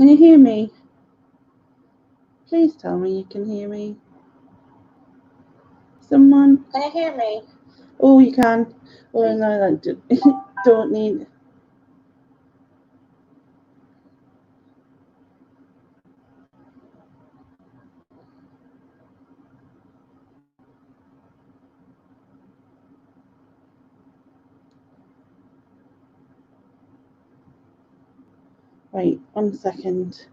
Can you hear me? Please tell me you can hear me. Someone? Can you hear me? Oh, you can. Oh, no, I don't need. Right, 1 second.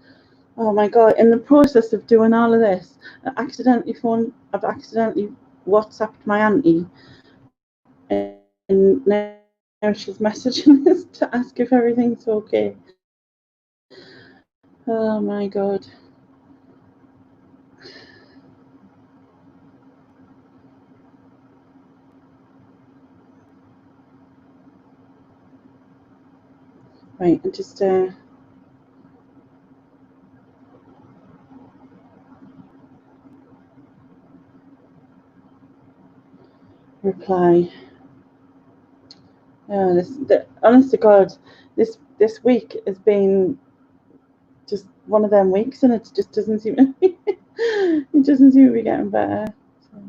Oh my god, in the process of doing all of this, I've accidentally WhatsApped my auntie, and now she's messaging us to ask if everything's okay. Oh my god. Right, I just reply. Oh, honest to God, this week has been just one of them weeks, and it just doesn't seem to be, it doesn't seem to be getting better. So.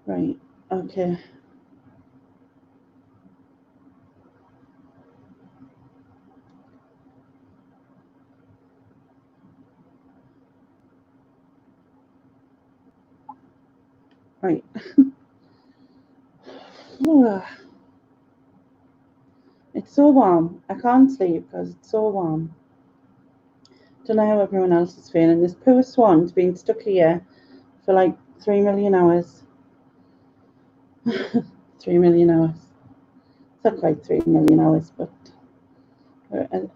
Right, okay. Right. It's so warm. I can't sleep because it's so warm. Don't know how everyone else is feeling. This poor swan's been stuck here for like 3 million hours. 3 million hours. It's not quite 3 million hours, but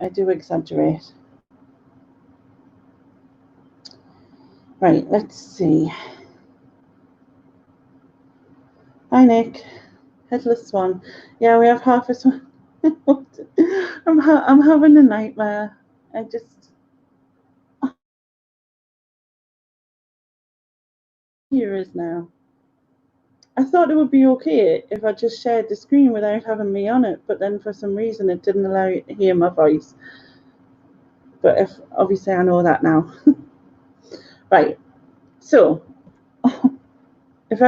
I do exaggerate. Right, let's see. Hi, Nick. Headless swan. Yeah, we have half a swan. I'm having a nightmare. I just. Here is now. I thought it would be okay if I just shared the screen without having me on it, but then for some reason it didn't allow you to hear my voice. But if obviously I know that now. Right. So if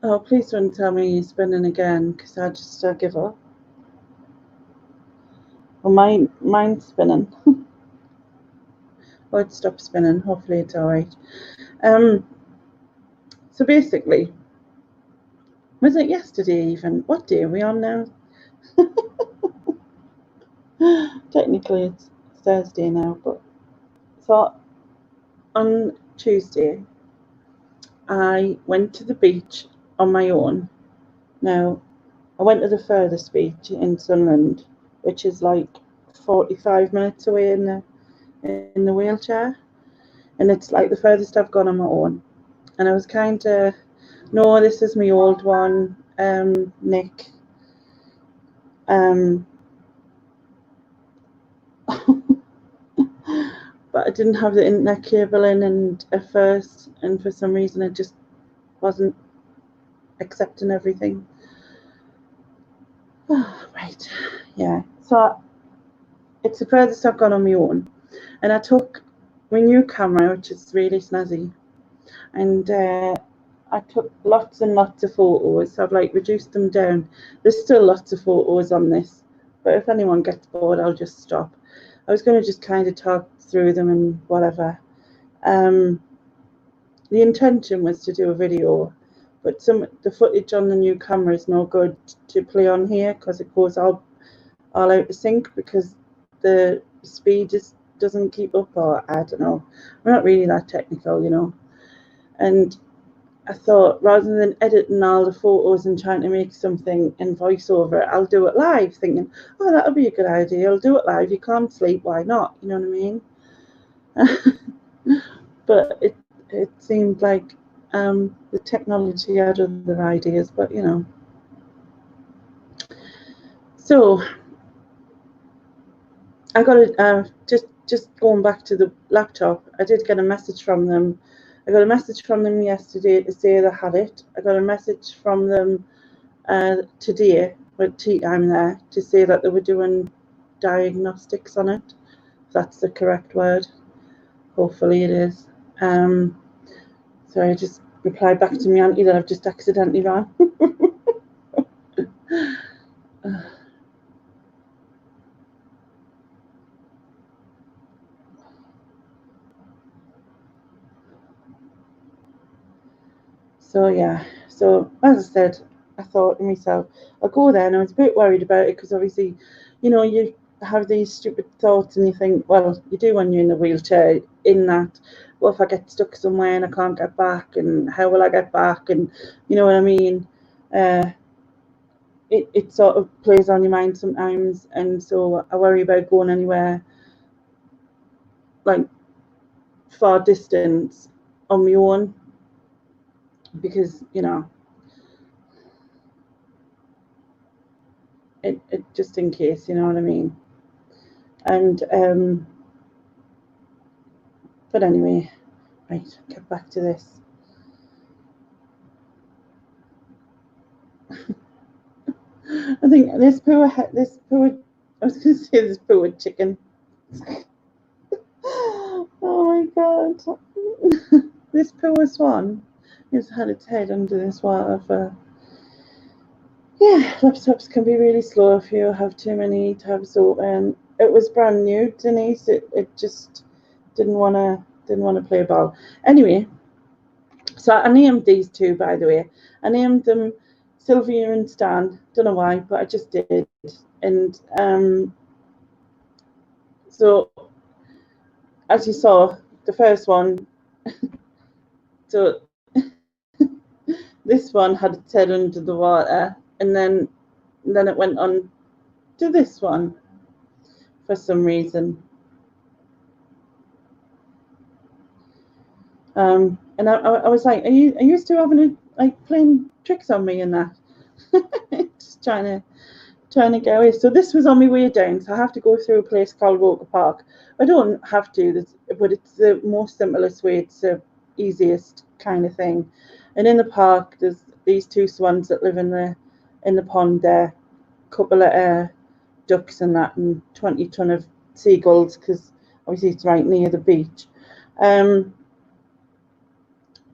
oh, please don't tell me you're spinning again, because I just give up. Well, mine's spinning. Oh, it stopped spinning. Hopefully it's all right. So basically, was it yesterday even? What day are we on now? Technically it's Thursday now, but so on Tuesday I went to the beach on my own. Now I went to the furthest beach in Sunderland, which is like 45 minutes away in the wheelchair, and it's like the furthest I've gone on my own. And I was kind of, no, this is my old one, Nick. But I didn't have the internet cable in, and at first, and for some reason it just wasn't accepting everything. Oh, right, yeah. So it's the furthest I've gone on my own, and I took my new camera, which is really snazzy, and I took lots and lots of photos. So I've like reduced them down. There's still lots of photos on this, but if anyone gets bored, I'll just stop. I was going to just kind of talk through them and whatever. The intention was to do a video, but the footage on the new camera is no good to play on here because it goes all out of sync because the speed just doesn't keep up, or I don't know. I'm not really that technical, you know. And I thought rather than editing all the photos and trying to make something in voiceover, I'll do it live, thinking, oh, that'll be a good idea. I'll do it live. You can't sleep, why not? You know what I mean? But it seemed like the technology had other ideas, but you know. So I got it. Just going back to the laptop, I did get a message from them. I got a message from them yesterday to say they had it. I got a message from them today with tea time there to say that they were doing diagnostics on it. If that's the correct word. Hopefully it is. So I just replied back to my auntie that I've just accidentally rang. So yeah, so as I said, I thought to myself, I'll go there, and I was a bit worried about it because obviously, you know, you have these stupid thoughts and you think, well, you do when you're in a wheelchair, in that, well, if I get stuck somewhere and I can't get back, and how will I get back, and you know what I mean? It sort of plays on your mind sometimes, and so I worry about going anywhere like far distance on my own, because you know, it just in case, you know what I mean. And but anyway, right, get back to this. I think this poor, I was going to say this poor chicken. Oh my god. This poor swan has had its head under this water for. Yeah, laptops can be really slow if you have too many tabs open. It was brand new, Denise. It just didn't wanna play ball. Anyway, so I named these two, by the way. I named them Sylvia and Stan. Don't know why, but I just did. And so as you saw, the first one, so this one had its head under the water, and then it went on to this one for some reason. And I was like, are you still having playing tricks on me and that? Just trying to get away. So this was on my way down, so I have to go through a place called Walker Park. I don't have to, but it's the most simplest way. It's the easiest kind of thing. And in the park, there's these two swans that live in the pond there, a couple of ducks and that, and 20 ton of seagulls, because obviously it's right near the beach.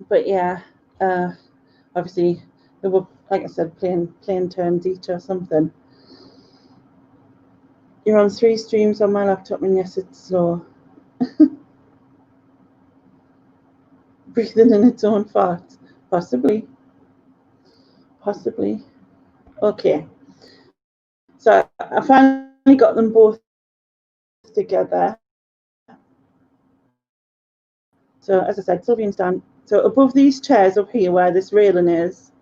But yeah, obviously they were, like I said, playing turns each or something. You're on 3 streams on my laptop, and yes, it's slow. Breathing in its own farts. Possibly. Okay. So I finally got them both together. So as I said, Sylvie and Stan. So above these chairs up here where this railing is,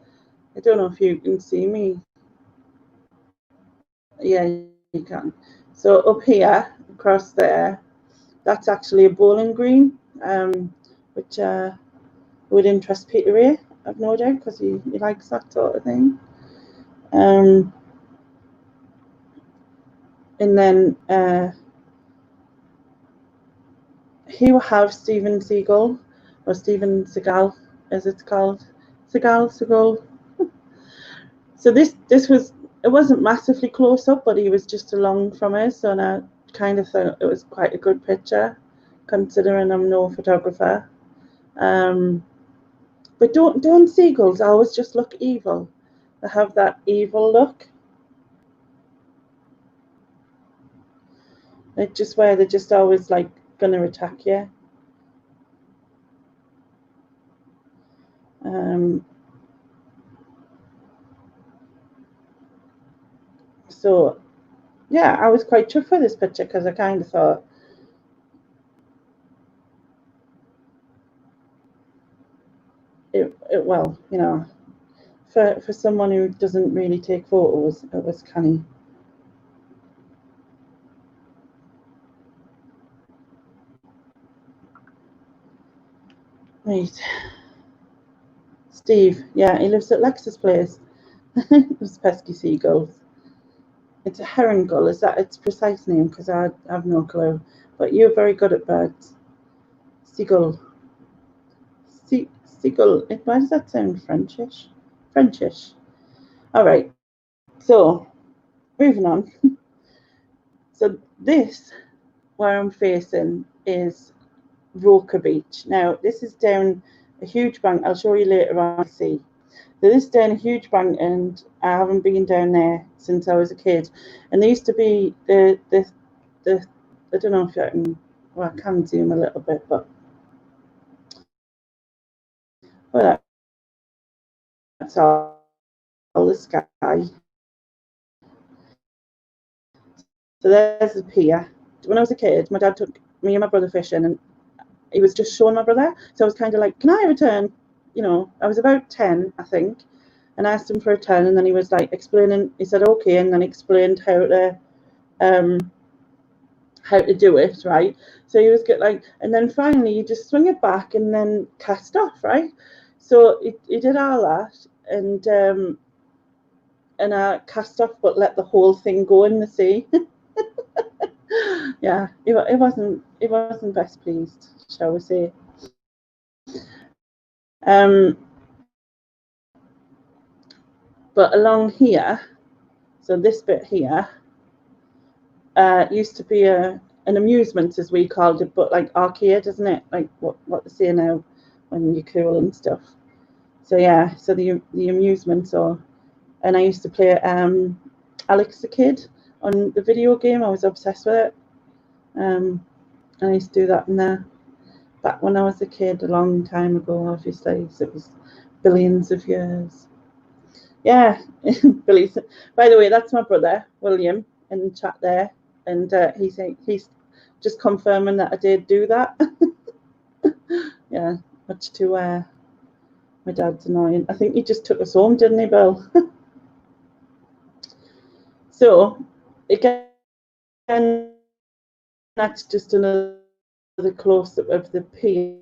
I don't know if you can see me. Yeah, you can. So up here, across there, that's actually a bowling green, which would interest Peter Ray, I've no doubt, because he likes that sort of thing. And then he will have Steven Seagull, or Steven Seagal, as it's called. Seagal. So this was, it wasn't massively close up, but he was just along from us, and I kind of thought it was quite a good picture, considering I'm no photographer. But don't seagulls always just look evil? They have that evil look. It's just where they're just always like gonna attack you. So yeah, I was quite chuffed for this picture, because I kind of thought, well, you know, for someone who doesn't really take photos, it was canny. Right. Steve, yeah, he lives at Lex's place. Those pesky seagulls. It's a heron gull, is that its precise name? Because I have no clue. But you're very good at birds. Seagull. Seagull. Why does that sound Frenchish? Frenchish. All right, so moving on. So this, where I'm facing, is Roker Beach. Now, this is down a huge bank. I'll show you later on. See, so this is down a huge bank, and I haven't been down there since I was a kid. And there used to be the I don't know if I can, well, I can zoom a little bit, but well, that's all the sky. So there's the pier. When I was a kid, my dad took me and my brother fishing, and he was just showing my brother. So I was kind of like, "Can I return?" You know, I was about 10, I think, and I asked him for a turn, and then he was like explaining. He said, "Okay," and then explained how to do it, right? So he was good, like, and then finally you just swing it back and then cast off, right? So he did all that, and I cast off, but let the whole thing go in the sea. Yeah, it wasn't best pleased, shall we say. Um, but along here, so this bit here, used to be an amusement, as we called it, but like arcade, isn't it? Like what they say now when you're cool and stuff. So yeah, so the amusement. So, and I used to play Alex the Kid on the video game. I was obsessed with it. And I used to do that in there back when I was a kid, a long time ago. Obviously, so it was billions of years. Yeah, Billy. By the way, that's my brother William in the chat there, and he's just confirming that I did do that. Yeah, much to my dad's annoying. I think he just took us home, didn't he, Bill? So again, that's just another close up of the pier.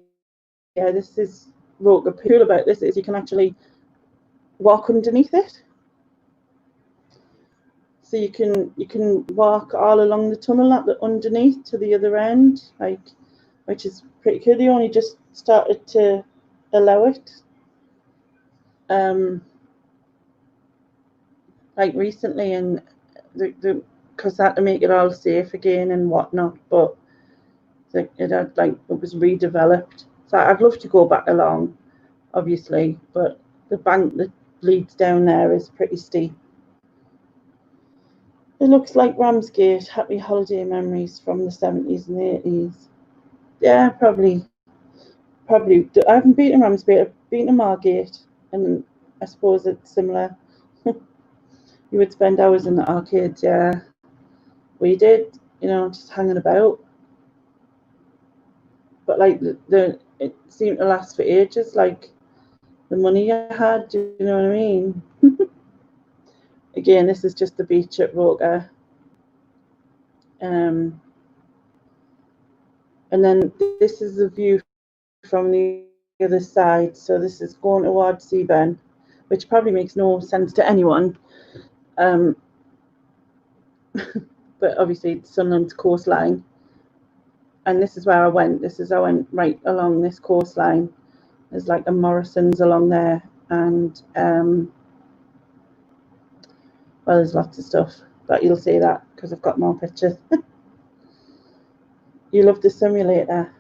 Yeah, this is Roker. Cool about this is you can actually walk underneath it. So you can walk all along the tunnel at the underneath to the other end, like, which is pretty cool. They only just started to allow it, like recently, and because they had to make it all safe again and whatnot. But it had, like, it was redeveloped. So I'd love to go back along, obviously, but the bank that leads down there is pretty steep. It looks like Ramsgate. Happy holiday memories from the 70s and 80s. Yeah, probably. I haven't been to Ramsgate. I've been to Margate, and I suppose it's similar. You would spend hours in the arcades, yeah. We did, just hanging about. But like it seemed to last for ages. Like the money you had, do you know what I mean? Again, this is just the beach at Roker. And then this is the view from the other side. So this is going towards Seaburn, which probably makes no sense to anyone. But obviously it's Sunderland's coastline. And this is where I went. I went right along this coastline. There's like a Morrison's along there, and well, there's lots of stuff, but you'll see that because I've got more pictures. You love the simulator.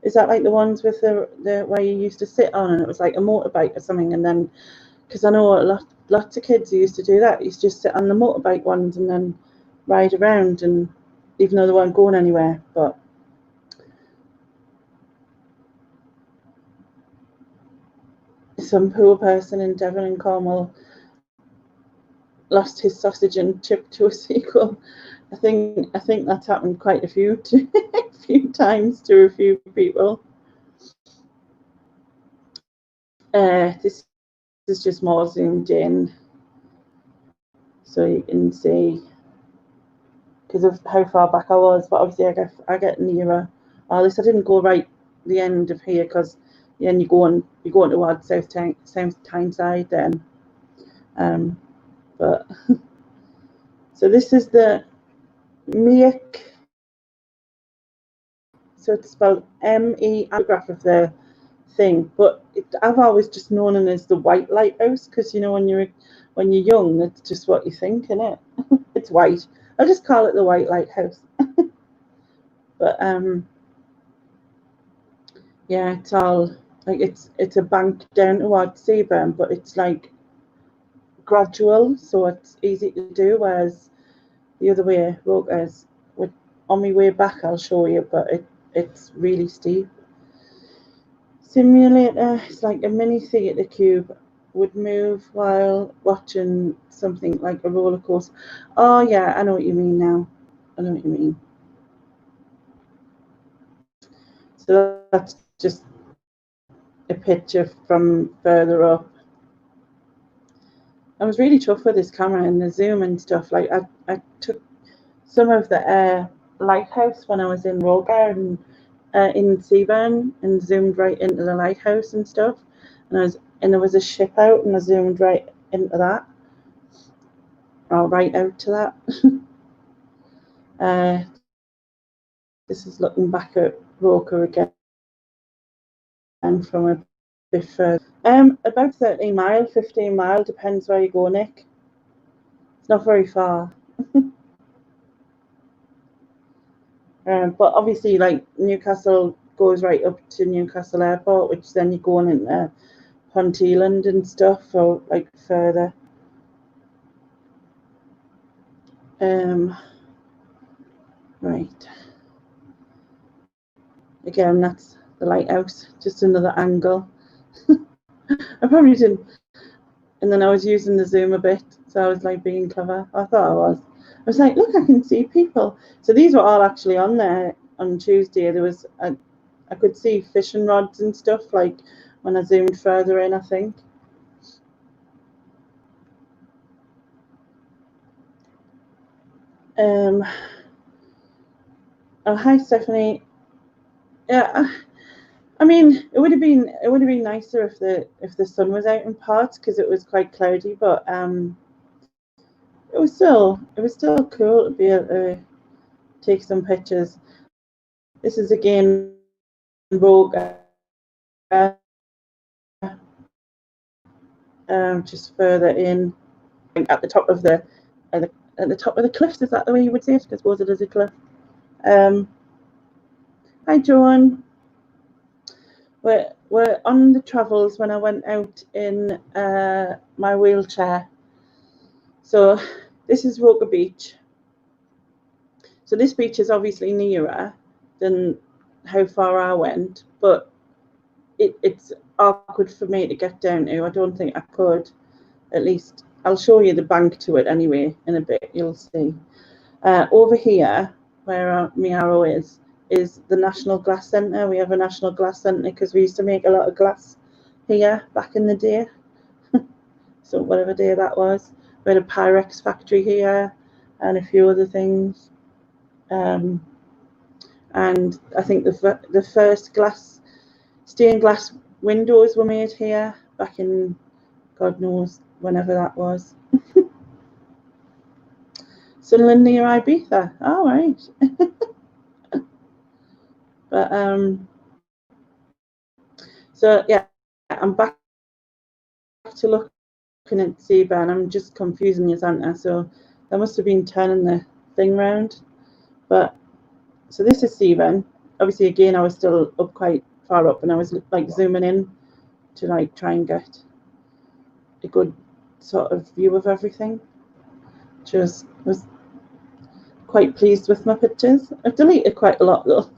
Is that like the ones with the where you used to sit on and it was like a motorbike or something? And then, because I know lots of kids who used to do that, used to just sit on the motorbike ones and then ride around, and even though they weren't going anywhere. But some poor person in Devon and Cornwall lost his sausage and chip to a sequel. I think that's happened quite a few times to a few people. This is just more zoomed in, so you can see because of how far back I was. But obviously, I get nearer. At least I didn't go right the end of here because then you're going towards South Tyneside then. But so this is the Meek. So it's spelled M-E, photograph of the thing, but I've always just known it as the White Lighthouse because when you're when you're young, it's just what you think, innit? It's white. I'll just call it the White Lighthouse. But yeah, it's all like it's a bank down towards Seaburn, but it's like gradual, so it's easy to do. Whereas the other way, Roker's, on my way back, I'll show you, but it's really steep. Simulator, it's like a mini theatre cube, would move while watching something like a roller coaster. Oh yeah, I know what you mean now. I know what you mean. So that's just a picture from further up. I was really tough with this camera and the zoom and stuff. Like I took some of the lighthouse when I was in Roker and in Seaburn and zoomed right into the lighthouse and stuff. And there was a ship out and I zoomed right into that, or right out to that. This is looking back at Roker again from a bit further. About 13 mile, 15 mile, depends where you go, Nick. It's not very far. But obviously, like Newcastle goes right up to Newcastle Airport, which then you're going into Ponteland and stuff, or like further. Right. Again, that's the lighthouse, just another angle. I probably didn't. And then I was using the zoom a bit, so I was like being clever. I thought I was. I was like, look, I can see people. So these were all actually on there on Tuesday. There was I could see fishing rods and stuff, like when I zoomed further in, I think. Oh, hi, Stephanie. Yeah, I mean, it would have been nicer if the sun was out in parts because it was quite cloudy, but it was still cool to be able to take some pictures. This is again Rogue, just further in at the top of the at the top of the cliffs. Is that the way you would say it? I suppose it is a cliff. Hi, Joan. We're on the travels when I went out in my wheelchair. So this is Roker Beach. So this beach is obviously nearer than how far I went, but it's awkward for me to get down to. I don't think I could. At least I'll show you the bank to it anyway in a bit. You'll see. Over here, where my arrow is the National Glass Centre. We have a National Glass Centre because we used to make a lot of glass here back in the day. So whatever day that was, we had a Pyrex factory here and a few other things. And I think the first stained glass windows were made here back in God knows whenever that was. Sunderland near Ibiza. All right. But so yeah, I'm back to looking at Seaburn. I'm just confusing you, Santa. So I must have been turning the thing round. But so this is Seaburn. Obviously, again, I was still up quite far up, and I was like zooming in to like try and get a good sort of view of everything. Just was quite pleased with my pictures. I've deleted quite a lot though.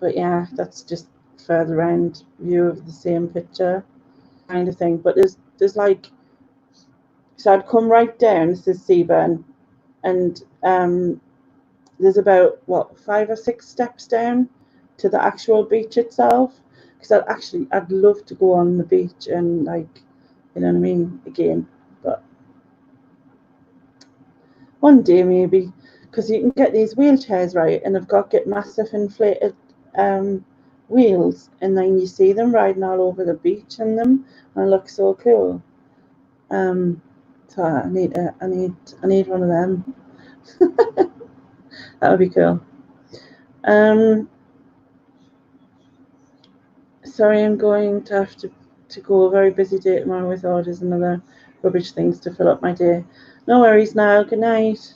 But yeah, that's just further round view of the same picture kind of thing. But there's like, so I'd come right down. This is Seaburn, and there's about what 5 or 6 steps down to the actual beach itself. Because I'd love to go on the beach and like, you know what I mean, again. But one day maybe, because you can get these wheelchairs, right, and they've got massive inflated wheels, and then you see them riding all over the beach in them, and it looks so cool. So I need one of them. That would be cool. Sorry, I'm going to have to go. A very busy day tomorrow with orders and other rubbish things to fill up my day. No worries now. Good night.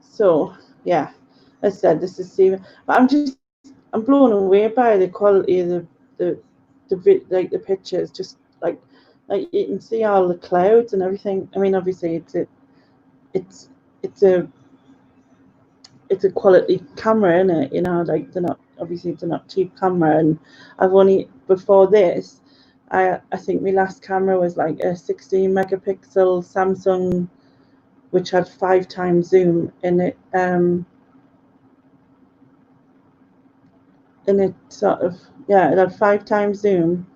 So yeah, as I said, this is Seaburn, but I'm blown away by the quality of the like the pictures. Just like you can see all the clouds and everything. I mean, obviously it's a quality camera, isn't it? You know, like they're not cheap camera. And I've only before this, I think my last camera was like a 16 megapixel Samsung, which had 5 times zoom in it. And it sort of, yeah, it had 5 times zoom.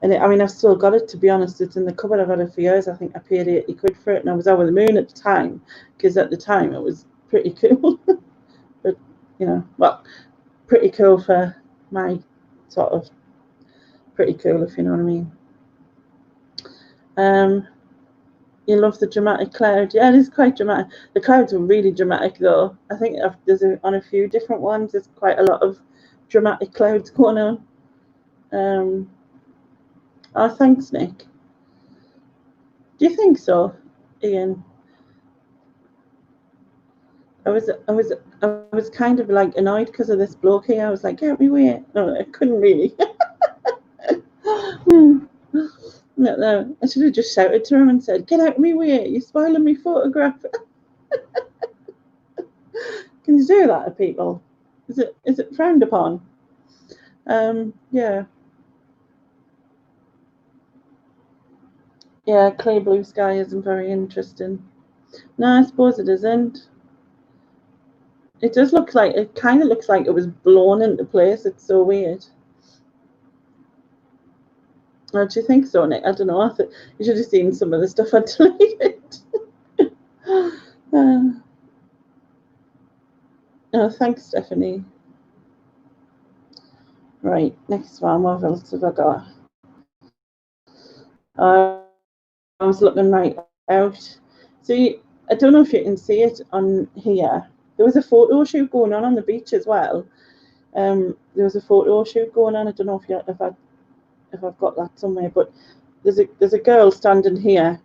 And I mean, I've still got it, to be honest. It's in the cupboard. I've had it for years. I think I paid 80 quid for it, and I was over the moon at the time, because at the time it was pretty cool. But, you know, well, pretty cool for my sort of, pretty cool, if you know what I mean. You love the dramatic cloud. Yeah, it is quite dramatic. The clouds are really dramatic, though. I think there's on a few different ones, there's quite a lot of dramatic clouds going on. Oh, thanks, Nick. Do you think so, Ian? I was kind of like annoyed because of this bloke here. I was like, get me away. No, I couldn't really. No, I should have just shouted to him and said, get out of me way, you're spoiling me photograph. Can you do that to people? Is it frowned upon? Yeah. Yeah, clear blue sky isn't very interesting. No, I suppose it isn't. It does look like, it kind of looks like it was blown into place. It's so weird. Oh, do you think so, Nick? I don't know. I think you should have seen some of the stuff I deleted. Oh, thanks, Stephanie. Right, next one. What else have I got? I was looking right out. See, I don't know if you can see it on here. There was a photo shoot going on the beach as well. There was a photo shoot going on. I don't know if I've got that somewhere, but there's a girl standing here,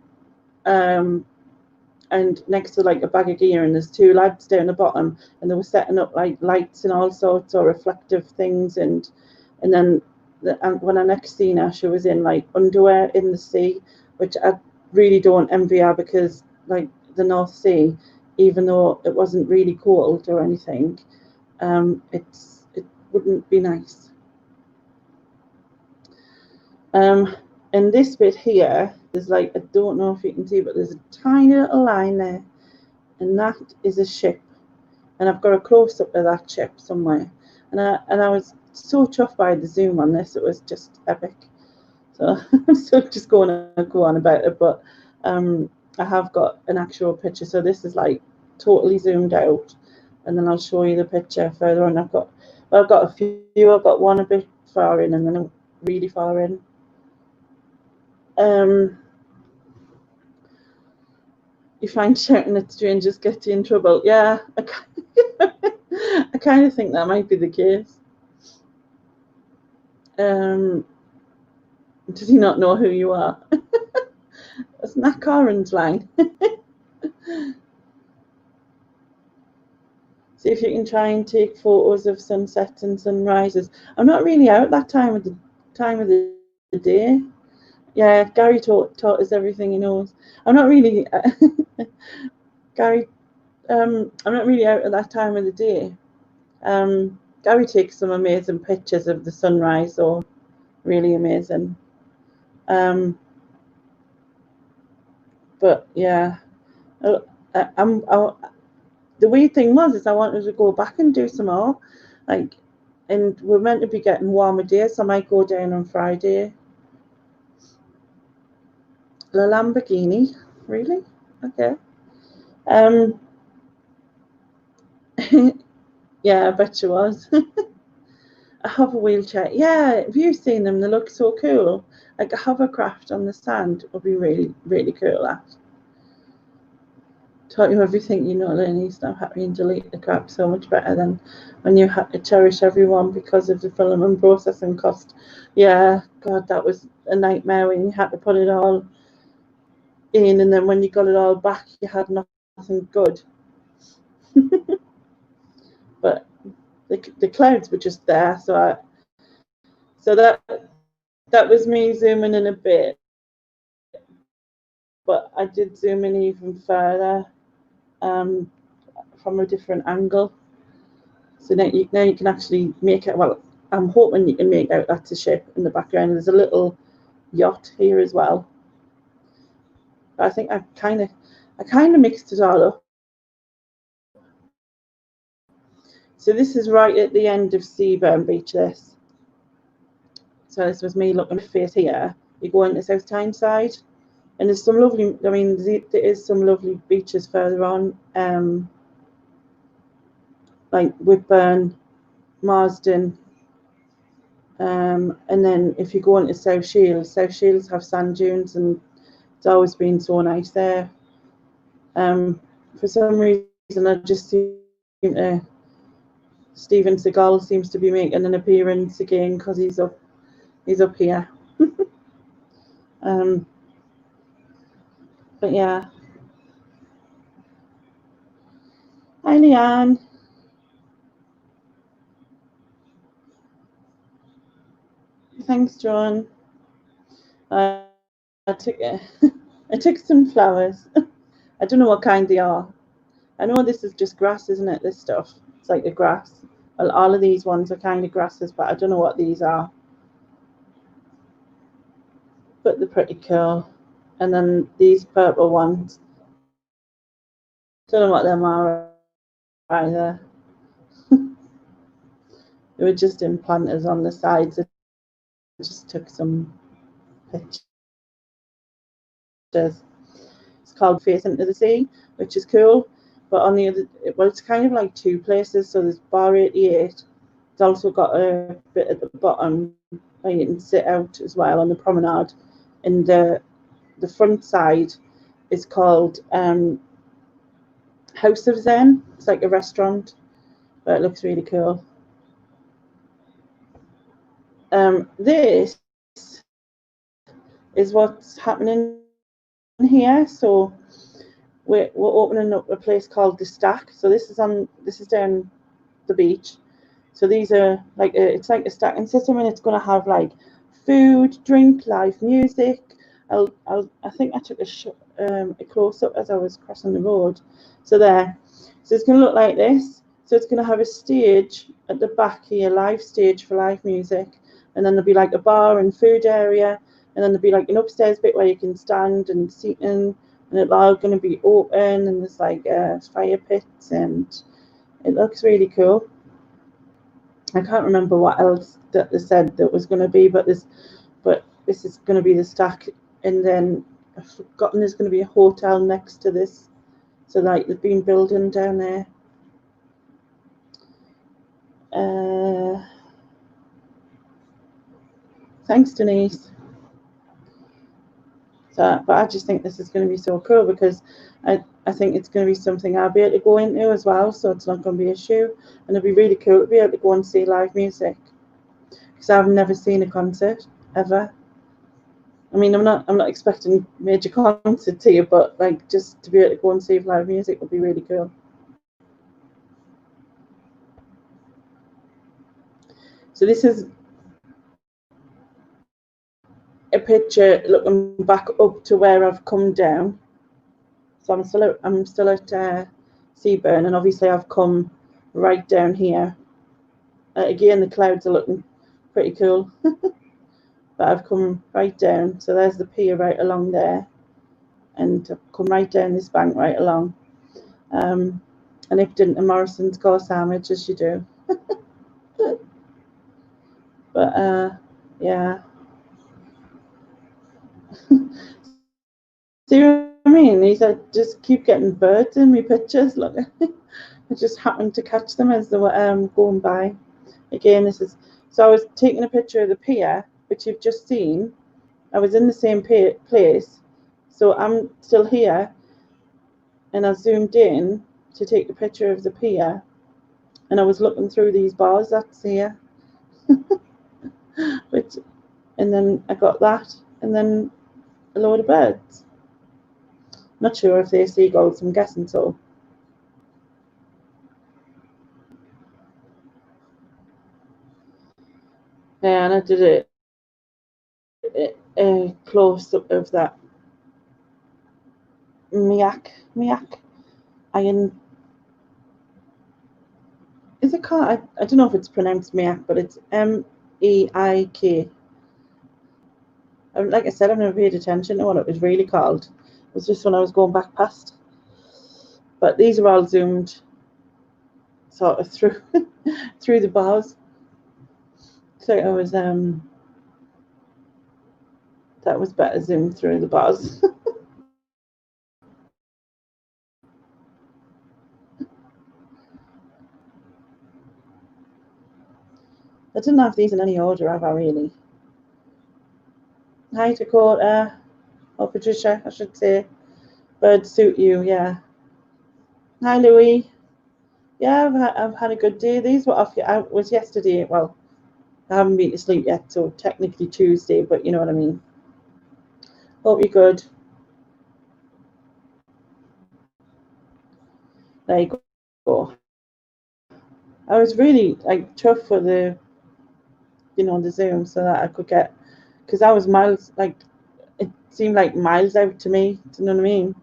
and next to like a bag of gear, and there's 2 lads down the bottom, and they were setting up like lights and all sorts of reflective things, and then when I next seen her, she was in like underwear in the sea, which I really don't envy her, because like the North Sea, even though it wasn't really cold or anything, it wouldn't be nice. And this bit here, there's like, I don't know if you can see, but there's a tiny little line there, and that is a ship. And I've got a close up of that ship somewhere. And I was so chuffed by the zoom on this, it was just epic. So I'm still just going to go on about it, but I have got an actual picture. So this is like totally zoomed out, and then I'll show you the picture further on. I've got a few. I've got one a bit far in, and then a really far in. You find shouting at strangers gets you in trouble. Yeah, I kind of think that might be the case. Does he not know who you are? Isn't that Corin's line? See if you can try and take photos of sunsets and sunrises. I'm not really out that time of the day. Yeah, Gary taught us everything he knows. I'm not really Gary. I'm not really out at that time of the day. Gary takes some amazing pictures of the sunrise, so really amazing. But yeah, the weird thing was I wanted to go back and do some more, like, and we're meant to be getting warmer days, so I might go down on Friday. La Lamborghini, really? Okay. Yeah, I bet she was. A hover wheelchair. Yeah, have you seen them? They look so cool. Like a hovercraft on the sand would be really, really cool. That. taught you everything you know, Lenny. Stop happy and delete the crap so much better than when you had to cherish everyone because of the film and processing cost. Yeah, God, that was a nightmare when you had to put it all in, and then when you got it all back, you had nothing good. But the clouds were just there, so that was me zooming in a bit, but I did zoom in even further from a different angle. So now you can actually make it. Well, I'm hoping you can make out that's a ship in the background. There's a little yacht here as well. But I think I kind of mixed it all up. So this is right at the end of Seaburn Beach. So this was me looking at the face here. You go into South Tyneside, and there's some lovely. I mean, there is some lovely beaches further on, like Whitburn, Marsden. And then if you go into South Shields have sand dunes, and it's always been so nice there. For some reason, I just seem to Steven Seagal seems to be making an appearance again because he's up here. But yeah. Hi, Leanne. Thanks, John. I took some flowers. I don't know what kind they are. I know this is just grass, isn't it? This stuff. It's like the grass. Well, all of these ones are kind of grasses, but I don't know what these are. But they're pretty cool. And then these purple ones. Don't know what them are either. They were just in planters on the sides. I just took some pictures. It's called Face into the Sea, which is cool. But on the other, well, it's kind of like two places. So there's Bar 88. It's also got a bit at the bottom where you can sit out as well on the promenade. And the front side is called House of Zen. It's like a restaurant, but it looks really cool. This is what's happening here. So we're opening up a place called the Stack. So this is down the beach. So these are like it's like a stacking system, and it's going to have like food, drink, live music. I think I took a close up as I was crossing the road. So it's going to look like this. So it's going to have a stage at the back here, live stage for live music, and then there'll be like a bar and food area, and then there'll be like an upstairs bit where you can stand and seat in, and it's all going to be open, and there's like fire pits, and it looks really cool. I can't remember what else that they said that was going to be, but this is going to be the Stack, and then I've forgotten there's going to be a hotel next to this. So like they've been building down there. Thanks, Denise. So, but I just think this is going to be so cool because I think it's going to be something I'll be able to go into as well. So it's not going to be an issue, and it'll be really cool to be able to go and see live music because I've never seen a concert ever. I mean, I'm not expecting major concerts here, but like just to be able to go and see live music would be really cool. So this is a picture looking back up to where I've come down. So I'm still at Seaburn, and obviously I've come right down here. Again, the clouds are looking pretty cool, but I've come right down. So there's the pier right along there, and I've come right down this bank right along. And nipped into Morrison's core sandwich as you do. But yeah. See what I mean? These are just keep getting birds in my pictures. Look, I just happened to catch them as they were going by. Again, so I was taking a picture of the pier, which you've just seen. I was in the same place, so I'm still here. and I zoomed in to take a picture of the pier, and I was looking through these bars that's here, which, and then I got that, and then a load of birds. Not sure if they're seagulls, I'm guessing so. Yeah, and I did a close up of that miak iron. Is it called? I don't know if it's pronounced miak, but it's MEIK. Like I said, I've never paid attention to what it was really called. It was just when I was going back past. But these are all zoomed sort of through through the bars. So it was that was better zoomed through the bars. I didn't have these in any order, have I really? Hi Dakota, or Patricia, I should say. Birds suit you, yeah. Hi Louis. Yeah, I've had a good day. These were off. I was yesterday. Well, I haven't been to sleep yet, so technically Tuesday, but you know what I mean. Hope you're good. There you go. I was really like tough for the the Zoom so that I could get, because I was miles, like it seemed like miles out to me. Do you know what I mean?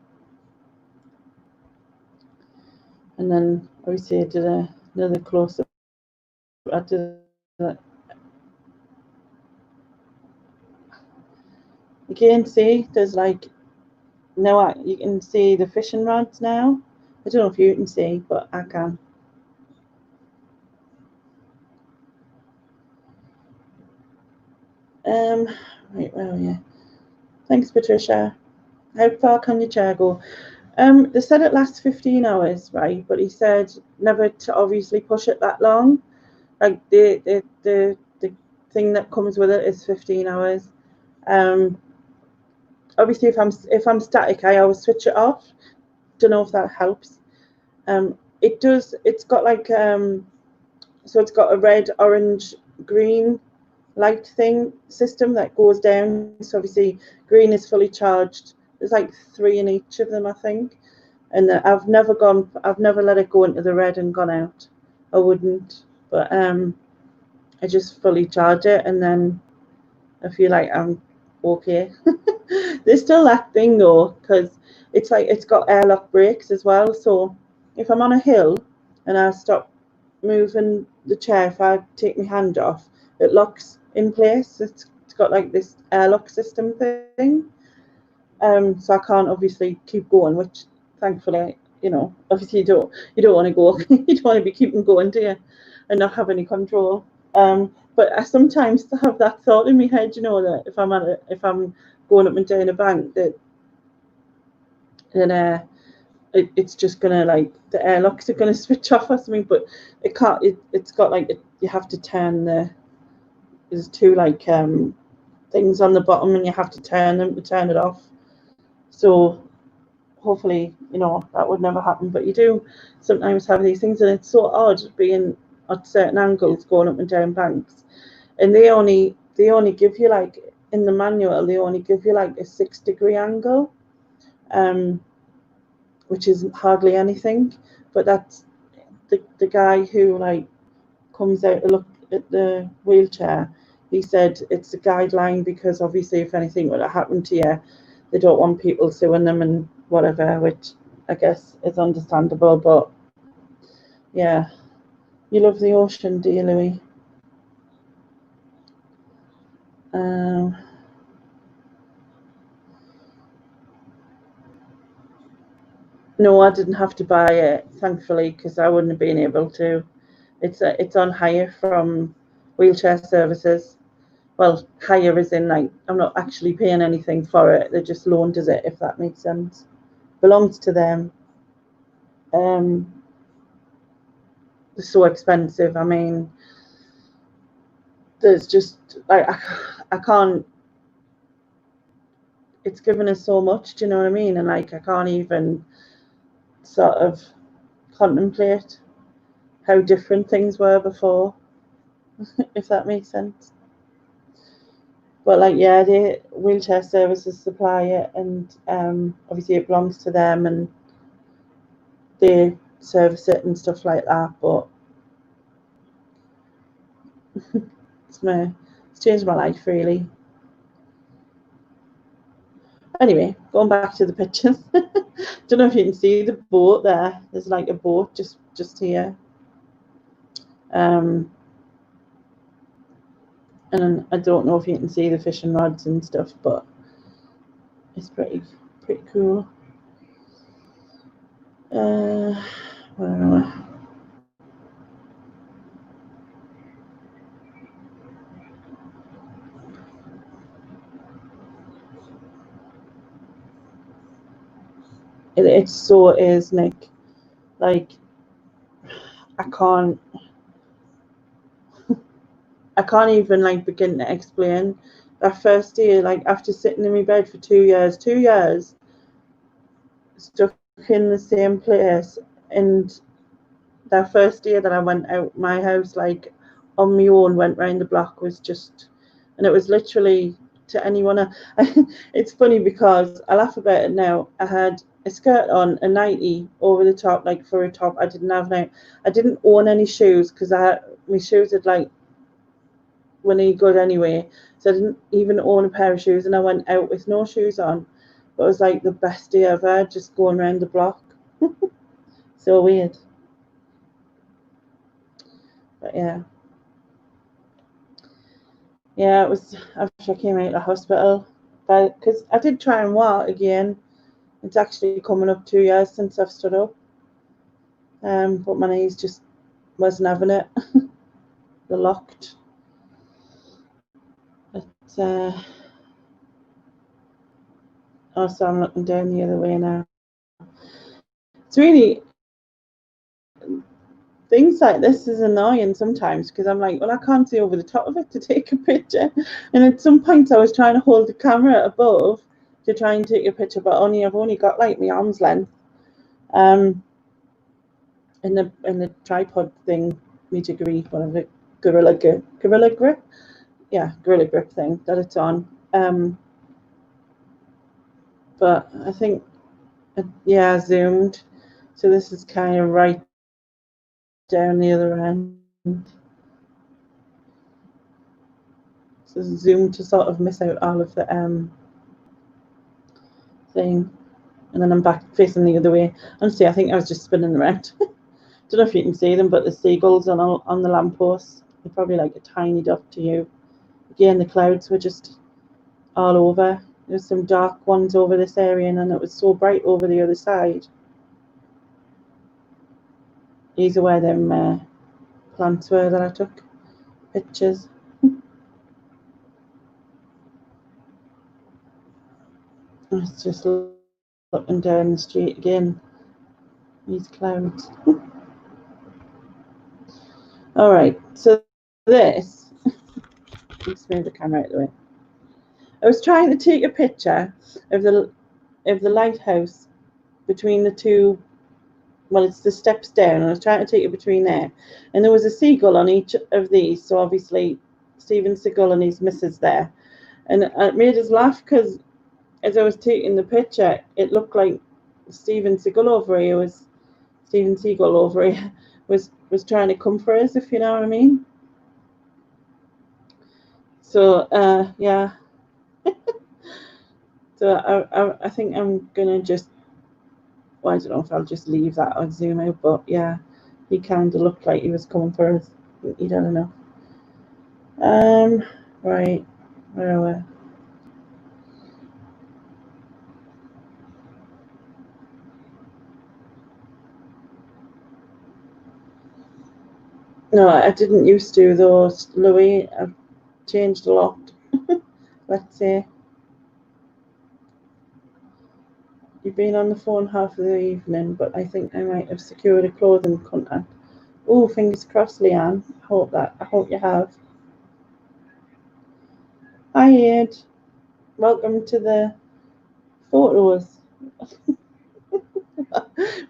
And then obviously I did another close up. I did that. You can see there's like now you can see the fishing rods now. I don't know if you can see, but I can. Right, where are you? Thanks, Patricia. How far can your chair go? They said it lasts 15 hours, right? But he said never to obviously push it that long. Like the thing that comes with it is 15 hours. Obviously, if I'm static, I always switch it off. Don't know if that helps. It does. It's got like so it's got a red, orange, green light thing system that goes down. So obviously, green is fully charged. There's like 3 in each of them, I think. And I've never let it go into the red and gone out. I wouldn't, but I just fully charge it, and then I feel like I'm okay. There's still that thing though, because it's like it's got airlock brakes as well. So if I'm on a hill and I stop moving the chair, if I take my hand off, it locks in place. It's got like this airlock system thing. So I can't obviously keep going, which thankfully, obviously you don't want to go, you don't want to be keeping going, do you, and not have any control. But I sometimes have that thought in my head, that if I'm going up and down a bank, that then it's just gonna, like, the airlocks are gonna switch off or something. But it can't. It's got like you have to turn there's 2 like things on the bottom, and you have to turn them to turn it off. So hopefully, that would never happen. But you do sometimes have these things, and it's so odd being at certain angles going up and down banks. And they only give you, like, in the manual, they only give you like a 6-degree angle, which is hardly anything. But that's the guy who, like, comes out to look at the wheelchair. He said it's a guideline because obviously if anything were to happen to you, they don't want people suing them and whatever, which I guess is understandable. But yeah, you love the ocean, do you, Louis? No, I didn't have to buy it, thankfully, because I wouldn't have been able to. It's on hire from wheelchair services. Well, hire is in, like, I'm not actually paying anything for it. They just loaned us it, if that makes sense. Belongs to them. They're so expensive. I mean, there's just, like, I can't. It's given us so much. Do you know what I mean? And, like, I can't even. sort of contemplate how different things were before, if that makes sense. But like, yeah, the wheelchair services supply it, and obviously it belongs to them, and they service it and stuff like that. But it's changed my life, really. Anyway, going back to the pictures. Don't know if you can see the boat there. There's like a boat just here. And I don't know if you can see the fishing rods and stuff, but it's pretty cool. Where am I? It so is, Nick. Like, I can't even like begin to explain that first day, like after sitting in my bed for 2 years, stuck in the same place, and that first day that I went out my house, like on my own, went round the block, was just, and it was literally to anyone. It's funny because I laugh about it now. I had a skirt on, a nightie over the top, like for a top. I didn't have I didn't own any shoes because my shoes had like were any good anyway, so I didn't even own a pair of shoes, and I went out with no shoes on. But it was like the best day ever, just going around the block. So weird. But yeah, it was after I came out of the hospital, but because I did try and walk again. It's actually coming up 2 years since I've stood up, but my knees just wasn't having it. They're locked. But also I'm looking down the other way now. It's really, things like this is annoying sometimes because I'm like, well, I can't see over the top of it to take a picture. And at some point I was trying to hold the camera above to try and take a picture, but I've only got like my arm's length. In the tripod thing, me degree, whatever, gorilla grip, gorilla grip thing that it's on. But I think, zoomed. So this is kind of right down the other end. So zoom to sort of miss out all of the thing, and then I'm back facing the other way. Honestly, I think I was just spinning around. Don't know if you can see them, but the seagulls on the lamppost, they're probably like a tiny dot to you. Again, the clouds were just all over. There's some dark ones over this area, and then it was so bright over the other side. These are where them plants were that I took pictures. It's just looking down the street again. These clouds. All right, so this. Let's move the camera out of the way. I was trying to take a picture of the lighthouse between the two. Well, it's the steps down, and I was trying to take it between there, and there was a seagull on each of these. So obviously, Steven Seagull and his missus there, and it made us laugh because as I was taking the picture, it looked like Steven Seagull over here was trying to come for us, if you know what I mean. So yeah. So I think I'm gonna just, well, I don't know if I'll just leave that or zoom out, but yeah, he kind of looked like he was coming for us. You don't know. Right, where are we? No, I didn't used to those, Louis. I've changed a lot. Let's say. You've been on the phone half of the evening, but I think I might have secured a clothing contact. Oh, fingers crossed, Leanne. I hope you have. Hi, Ed. Welcome to the photos.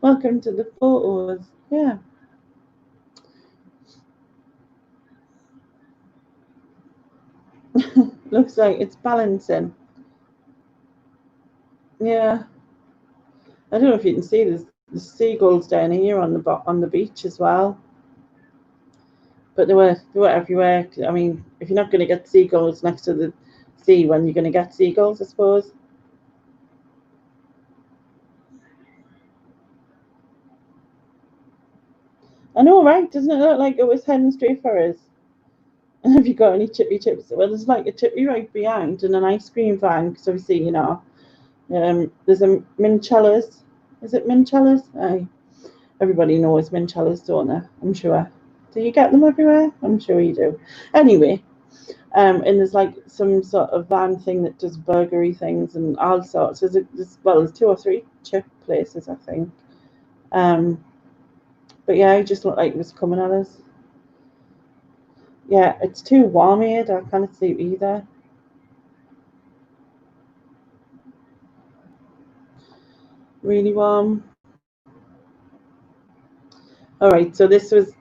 Welcome to the photos. Yeah. Looks like it's balancing. Yeah. I don't know if you can see the seagulls down here on the beach as well. But they were everywhere. I mean, if you're not going to get seagulls next to the sea, when you're going to get seagulls, I suppose. I know, right? Doesn't it look like it was heading straight for us? Have you got any chippy chips? Well, there's like a chippy right behind and an ice cream van, because obviously, there's a Mincellas. Is it Mincellas? Aye. Everybody knows Mincellas, don't they? I'm sure. Do you get them everywhere? I'm sure you do. Anyway, and there's like some sort of van thing that does burgery things and all sorts. There's 2 or 3 chip places, I think. But yeah, it just looked like it was coming at us. Yeah, it's too warm here. I can't sleep either. Really warm. All right, so this was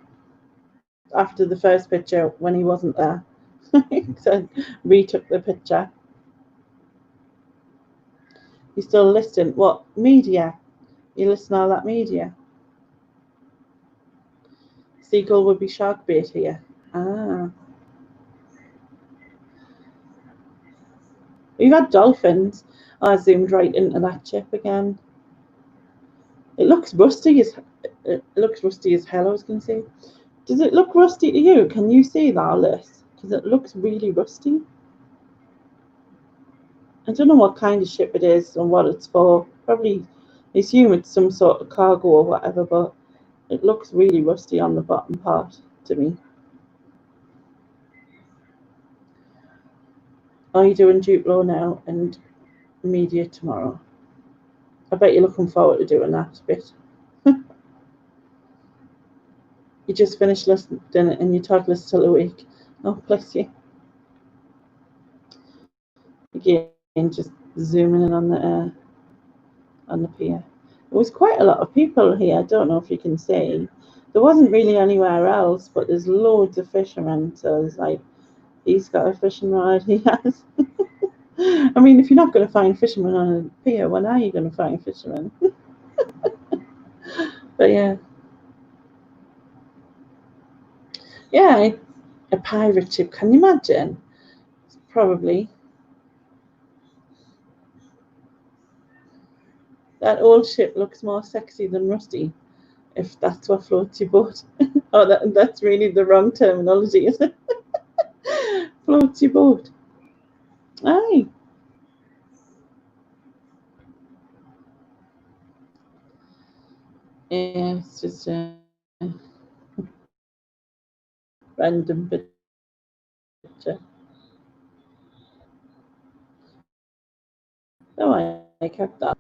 after the first picture when he wasn't there. So retook the picture. You still listen? What media? You listen to all that media? Seagull would be shark bait here. Ah. We've had dolphins. I zoomed right into that chip again. It looks rusty as hell, I was going to say. Does it look rusty to you? Can you see that, Liz? Because it looks really rusty. I don't know what kind of ship it is and what it's for. Probably, I assume it's some sort of cargo or whatever, but it looks really rusty on the bottom part to me. Are you doing Duplo now and media tomorrow? I bet you're looking forward to doing that bit. You just finished listening and you toddler's still awake. Oh, bless you. Again, just zooming in on the pier. There was quite a lot of people here. I don't know if you can see. There wasn't really anywhere else, but there's loads of fishermen. So it's like, he's got a fishing rod. He has. I mean, if you're not going to find fishermen on a pier, when are you going to find fishermen? But yeah. Yeah, a pirate ship. Can you imagine? Probably. That old ship looks more sexy than rusty, if that's what floats your boat. Oh, that's really the wrong terminology, isn't it? Floats your boat. Aye. Yeah, it's just a random picture. Oh, I kept that.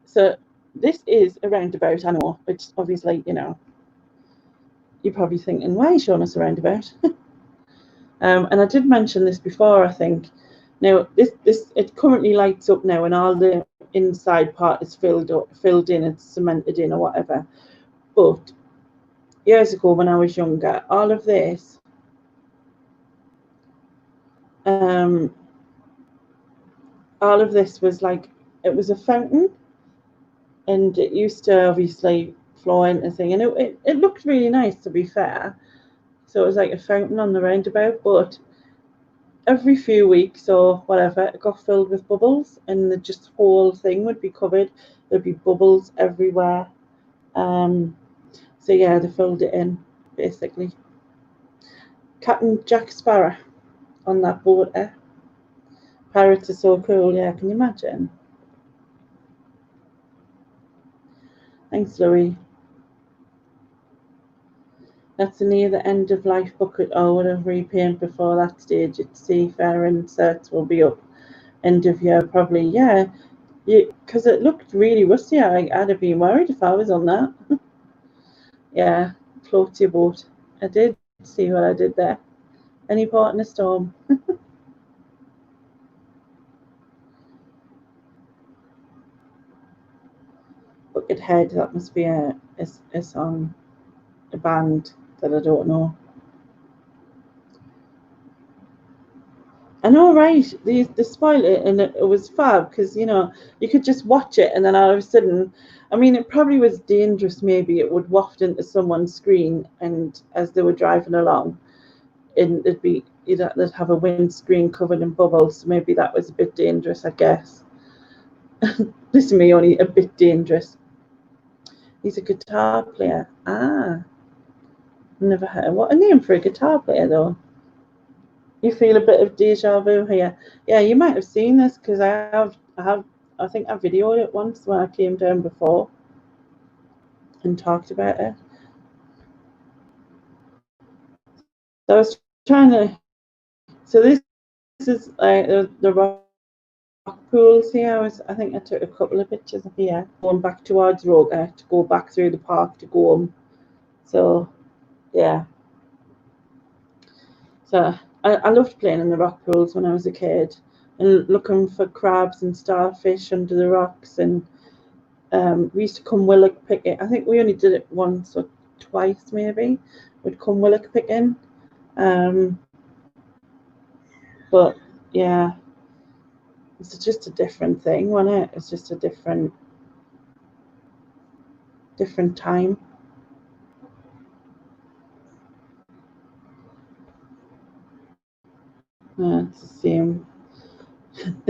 So this is a roundabout, I know, which obviously, you're probably thinking, why are you showing us a roundabout? And I did mention this before, I think. Now, it currently lights up now, and all the inside part is filled in, it's cemented in or whatever. But years ago, when I was younger, all of this, all of this was like, it was a fountain, and it used to obviously flow into thing, and it looked really nice, to be fair. So it was like a fountain on the roundabout, but every few weeks or whatever, it got filled with bubbles, and the just whole thing would be covered. There'd be bubbles everywhere. So yeah, they filled it in basically. Captain Jack Sparrow on that boat. Pirates are so cool. Yeah, can you imagine? Thanks, Louis. That's near the end of life bucket. Oh, would have repaint before that stage. It's seafaring certs will be up end of year probably. Yeah, because it looked really rusty. I'd have been worried if I was on that. Yeah, float your boat. I did see what I did there. Any part in a storm. But Buckethead, that must be a song, a band that I don't know. I know, right? They spoiled it, and it was fab because you could just watch it, and then all of a sudden, I mean, it probably was dangerous. Maybe it would waft into someone's screen, and as they were driving along, and they'd have a windscreen covered in bubbles. So maybe that was a bit dangerous, I guess. This is me, only a bit dangerous. He's a guitar player. Never heard. What a name for a guitar player, though. You feel a bit of deja vu here. Yeah, you might have seen this because I think I videoed it once when I came down before and talked about it. So I was trying to. So this is like the rock pools here. I think I took a couple of pictures of here going back towards Roker to go back through the park to go home. So yeah. So I loved playing in the rock pools when I was a kid and looking for crabs and starfish under the rocks, and we used to come willock picking. I think we only did it once or twice maybe. We'd come willock picking. But yeah, it's just a different thing, wasn't it? It's just a different time. It's the same.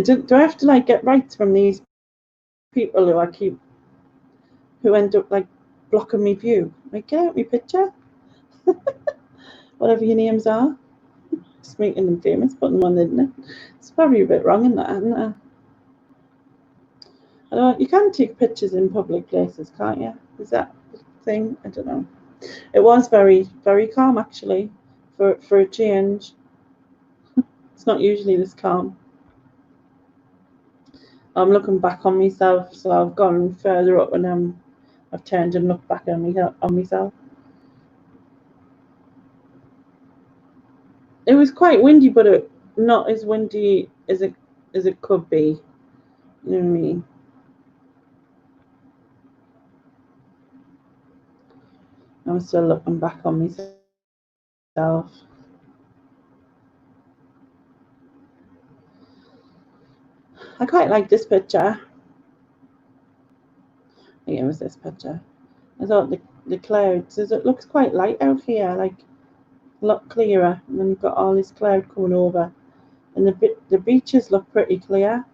Do I have to like get rights from these people who end up like blocking me view? Like, get out my picture. Whatever your names are. Just making them famous, putting them on the internet. It's probably a bit wrong in that, isn't it? I don't. You can take pictures in public places, can't you? Is that the thing? I don't know. It was very, very calm actually, for a change. It's not usually this calm. I'm looking back on myself, so I've gone further up and I've turned and looked back on myself. It was quite windy, but not as windy as it could be. You know what I mean? I'm still looking back on myself. I quite like this picture. I think it was this picture. I thought the clouds, it looks quite light out here, like a lot clearer, and then you've got all this cloud coming over, and the beaches look pretty clear.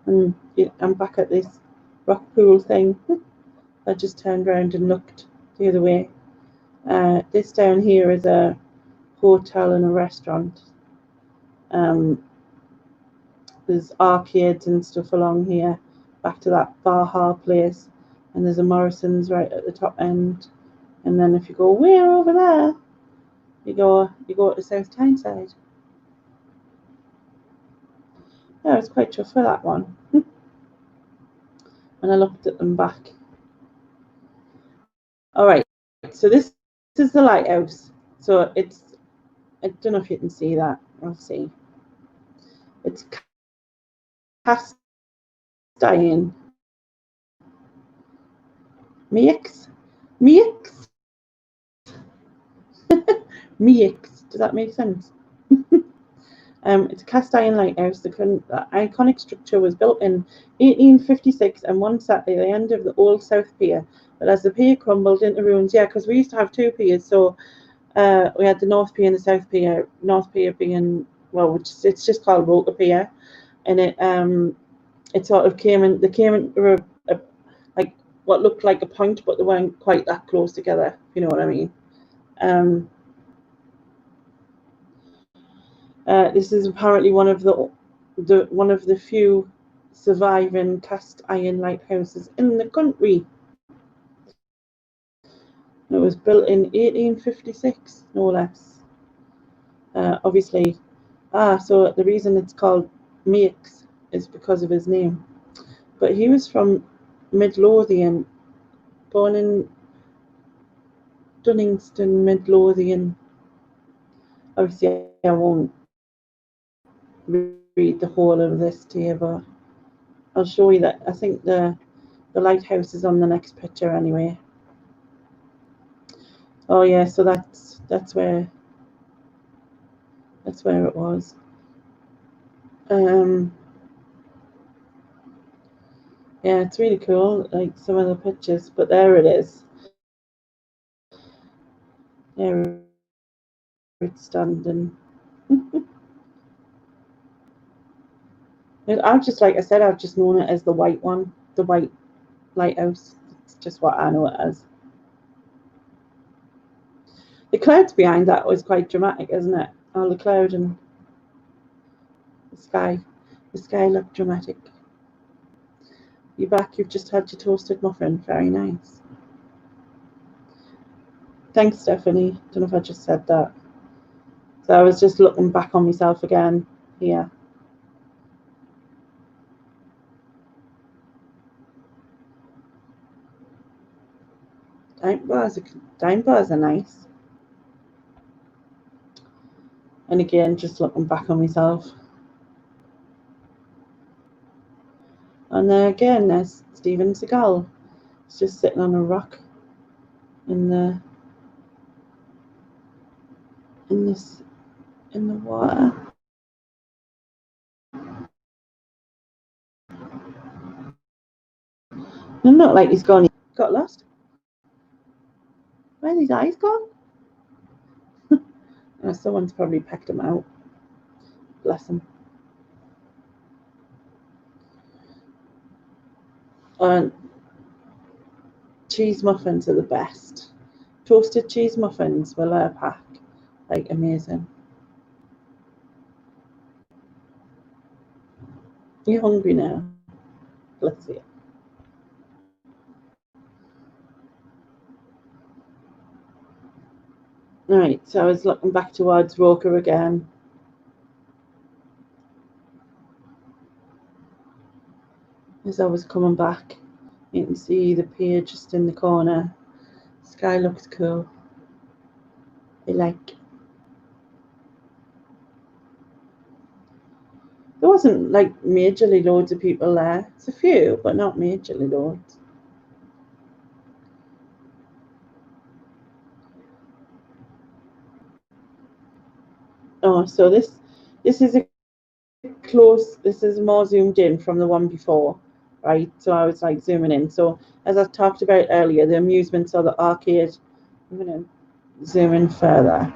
And I'm back at this rock pool thing. I just turned around and looked the other way. This down here is a hotel and a restaurant. There's arcades and stuff along here, back to that Baja place, and there's a Morrison's right at the top end. And then if you go way over there, you go to South Tyneside. Yeah, it's quite tough for that one. And I looked at them back. All right, so this is the lighthouse. So it's, I don't know if you can see that. I'll see. It's cast iron. Mix. Does that make sense? It's a cast iron lighthouse. The iconic structure was built in 1856 and one sat at the end of the old South Pier. But as the pier crumbled into ruins, yeah, because we used to have two piers, so we had the North Pier and the South Pier. North Pier being, well, it's just called Roker Pier, and it sort of came into like what looked like a point, but they weren't quite that close together. If you know what I mean. This is apparently one of the few surviving cast iron lighthouses in the country. It was built in 1856, no less. Obviously, so the reason it's called Meix is because of his name. But he was from Midlothian, born in Dunningston, Midlothian. Obviously, I won't read the whole of this to you, but I'll show you that. I think the The lighthouse is on the next picture anyway. Oh yeah, so that's where it was. Yeah, it's really cool, like some of the pictures, but there it is. There it's standing. I've just, like I said, I've just known it as the white one, the white lighthouse. It's just what I know it as. The clouds behind that was quite dramatic, isn't it? All the cloud and the sky. The sky looked dramatic. You're back, you've just had your toasted muffin. Very nice. Thanks, Stephanie. Don't know if I just said that. So I was just looking back on myself again here. Dime bars are nice. And again, just looking back on myself. And there again, there's Steven Seagal. He's just sitting on a rock in the water. Doesn't look like he's gone. He got lost. Where's his eyes gone? Oh, someone's probably pecked him out. Bless him. Cheese muffins are the best. Toasted cheese muffins, will I pack? Like, amazing. You're hungry now? Bless you. Right, so I was looking back towards Roker again. As I was coming back, you can see the pier just in the corner. The sky looks cool. I like. There wasn't like majorly loads of people there. It's a few, but not majorly loads. Oh, so this is a close. This is more zoomed in from the one before, right? So I was like zooming in. So as I talked about earlier, the amusements or the arcade. I'm gonna zoom in further.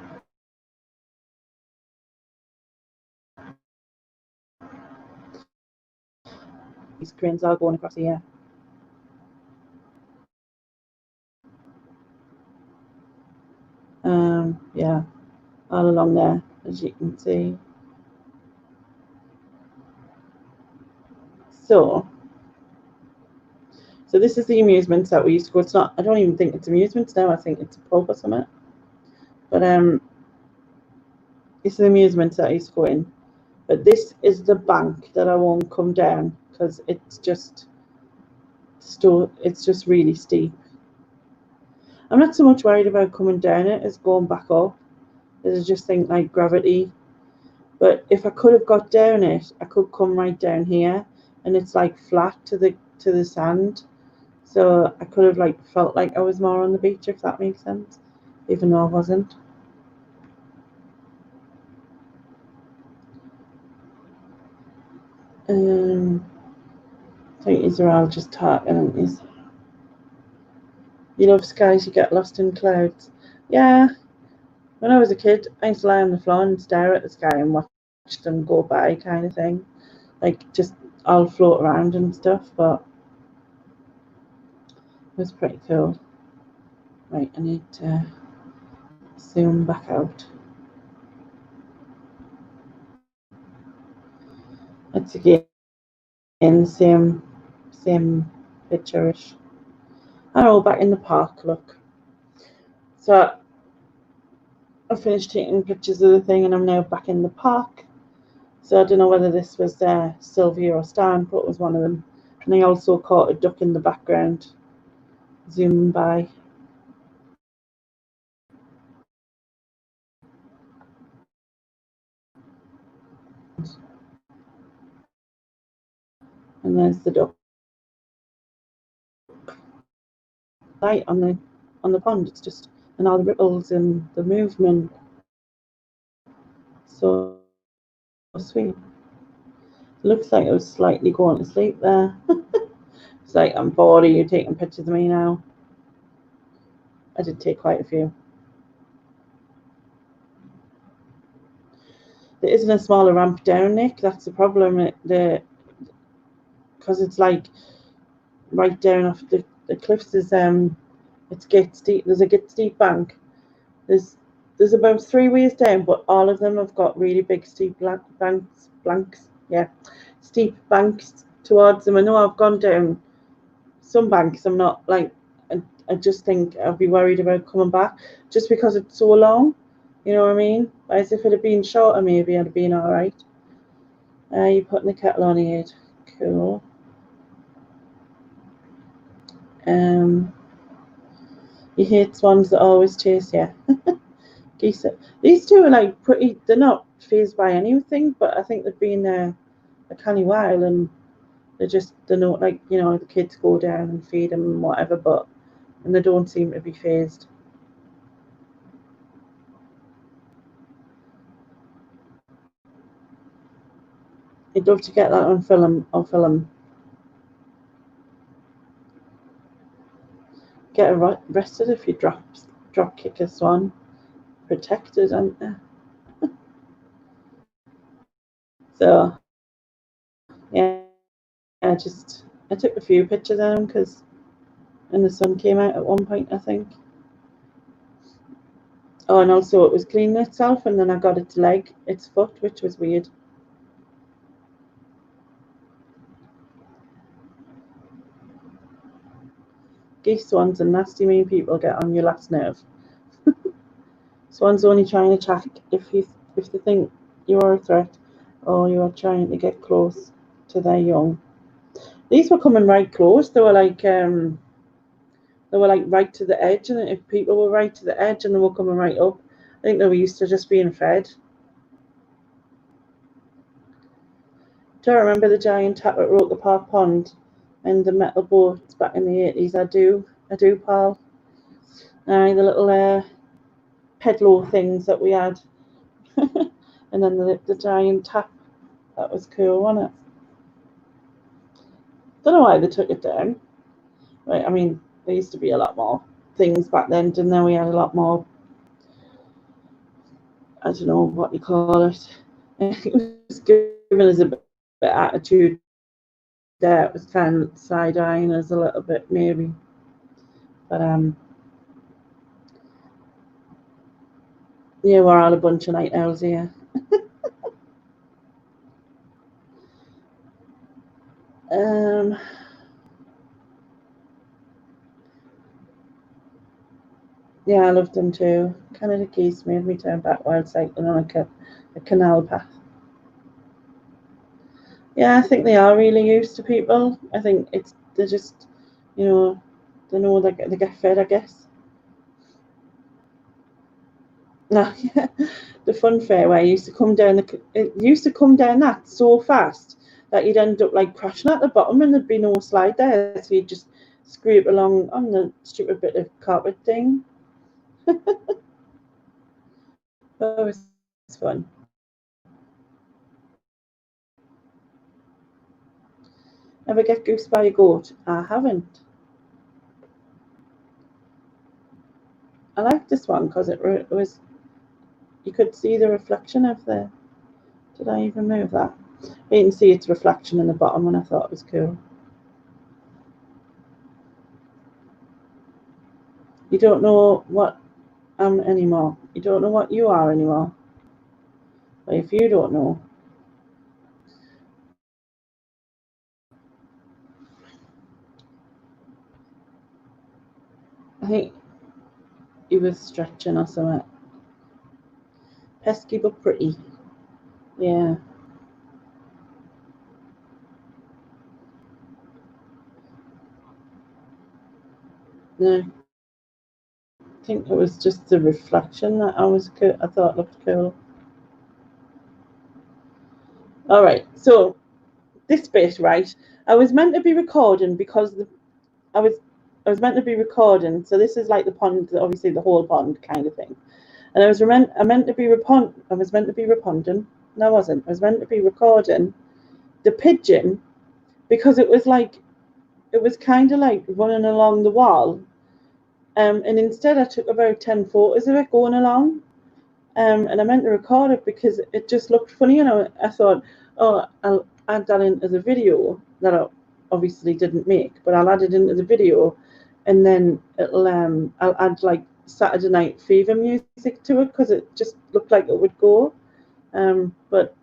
These cranes are going across here. Yeah, all along there, as you can see. So this is the amusements that we used to go. It's not. I don't even think it's amusements now. I think it's a pub or something. But it's the amusements that I used to go in. But this is the bank that I won't come down because it's just really steep. I'm not so much worried about coming down it as going back up. I just think like gravity. But if I could have got down it, I could come right down here, and it's like flat to the sand. So I could have like felt like I was more on the beach, if that makes sense, even though I wasn't. I think these are all just talking, aren't these? You love skies, you get lost in clouds. Yeah. When I was a kid, I used to lie on the floor and stare at the sky and watch them go by, kind of thing. Like just all float around and stuff, but it was pretty cool. Right, I need to zoom back out. It's again same picture-ish. Oh, back in the park, look. So I finished taking pictures of the thing and I'm now back in the park. So I don't know whether this was Sylvia or Stan, but it was one of them. And I also caught a duck in the background, zooming by. And there's the duck. light on the pond. It's just, and all the ripples and the movement. So sweet. Looks like it was slightly going to sleep there. It's like, I'm bored of you taking pictures of me now. I did take quite a few. There isn't a smaller ramp down, Nick. That's the problem. Because it's like right down off the cliffs. Is it's gate steep. There's a gate steep bank. There's about 3 ways down, but all of them have got really big steep steep banks towards them. I know I've gone down some banks. I'm not like, I just think I'd be worried about coming back just because it's so long. You know what I mean? As if it had been shorter, maybe I'd have been all right. You're putting the kettle on here. Cool. You hate swans that always chase you. Geese. These two are like pretty. They're not phased by anything, but I think they've been there a canny while, and they're not like, you know, the kids go down and feed them and whatever, and they don't seem to be phased. You'd love to get that on film. Get arrested if you drop kick a swan. Protected, aren't they? So yeah, I took a few pictures of them because when the sun came out at one point, I think. Oh, and also it was cleaning itself, and then I got its foot, which was weird. Geese, swans, and nasty mean people get on your last nerve. Swans only try and attack if they think you are a threat or you are trying to get close to their young. These were coming right close. They were like right to the edge, and if people were right to the edge and they were coming right up, I think they were used to just being fed. Do I remember the giant tap at Roker Park Pond and the metal boats back in the 80s? I do, pal. The little pedalo things that we had. And then the giant tap. That was cool, wasn't it? Don't know why they took it down. Right, I mean, there used to be a lot more things back then, didn't there? We had a lot more, I don't know what you call it. It was given us a bit of attitude there. It was kind of side-eyeing us a little bit, maybe. But yeah, we're all a bunch of night owls here. Yeah, I loved them too. Canada geese made me turn back while cycling on a canal path. Yeah, I think they are really used to people. I think they're just, you know, they know they get fed, I guess. No, yeah. The fun fair where it used to come down that so fast that you'd end up like crashing at the bottom, and there'd be no slide there, so you'd just scrape along on the stupid bit of carpet thing. That was fun. Ever get goosed by a goat? I haven't. I like this one because it was, you could see the reflection of the. Did I even move that? You can see its reflection in the bottom, and I thought it was cool. You don't know what I'm anymore. You don't know what you are anymore. But if you don't know, I think he was stretching or something. Pesky but pretty. Yeah. No, I think it was just the reflection that I thought looked cool. All right, so this bit, right? I was meant to be recording because I was I was meant to be recording. So this is like the pond, obviously the whole pond kind of thing. And I was meant to be reponding. No, I wasn't. I was meant to be recording the pigeon because it was kind of like running along the wall. And instead I took about 10 photos of it going along. And I meant to record it because it just looked funny, and I thought, oh, I'll add that into the video that I obviously didn't make, but I'll add it into the video, and then I'll add like Saturday Night Fever music to it because it just looked like it would go. But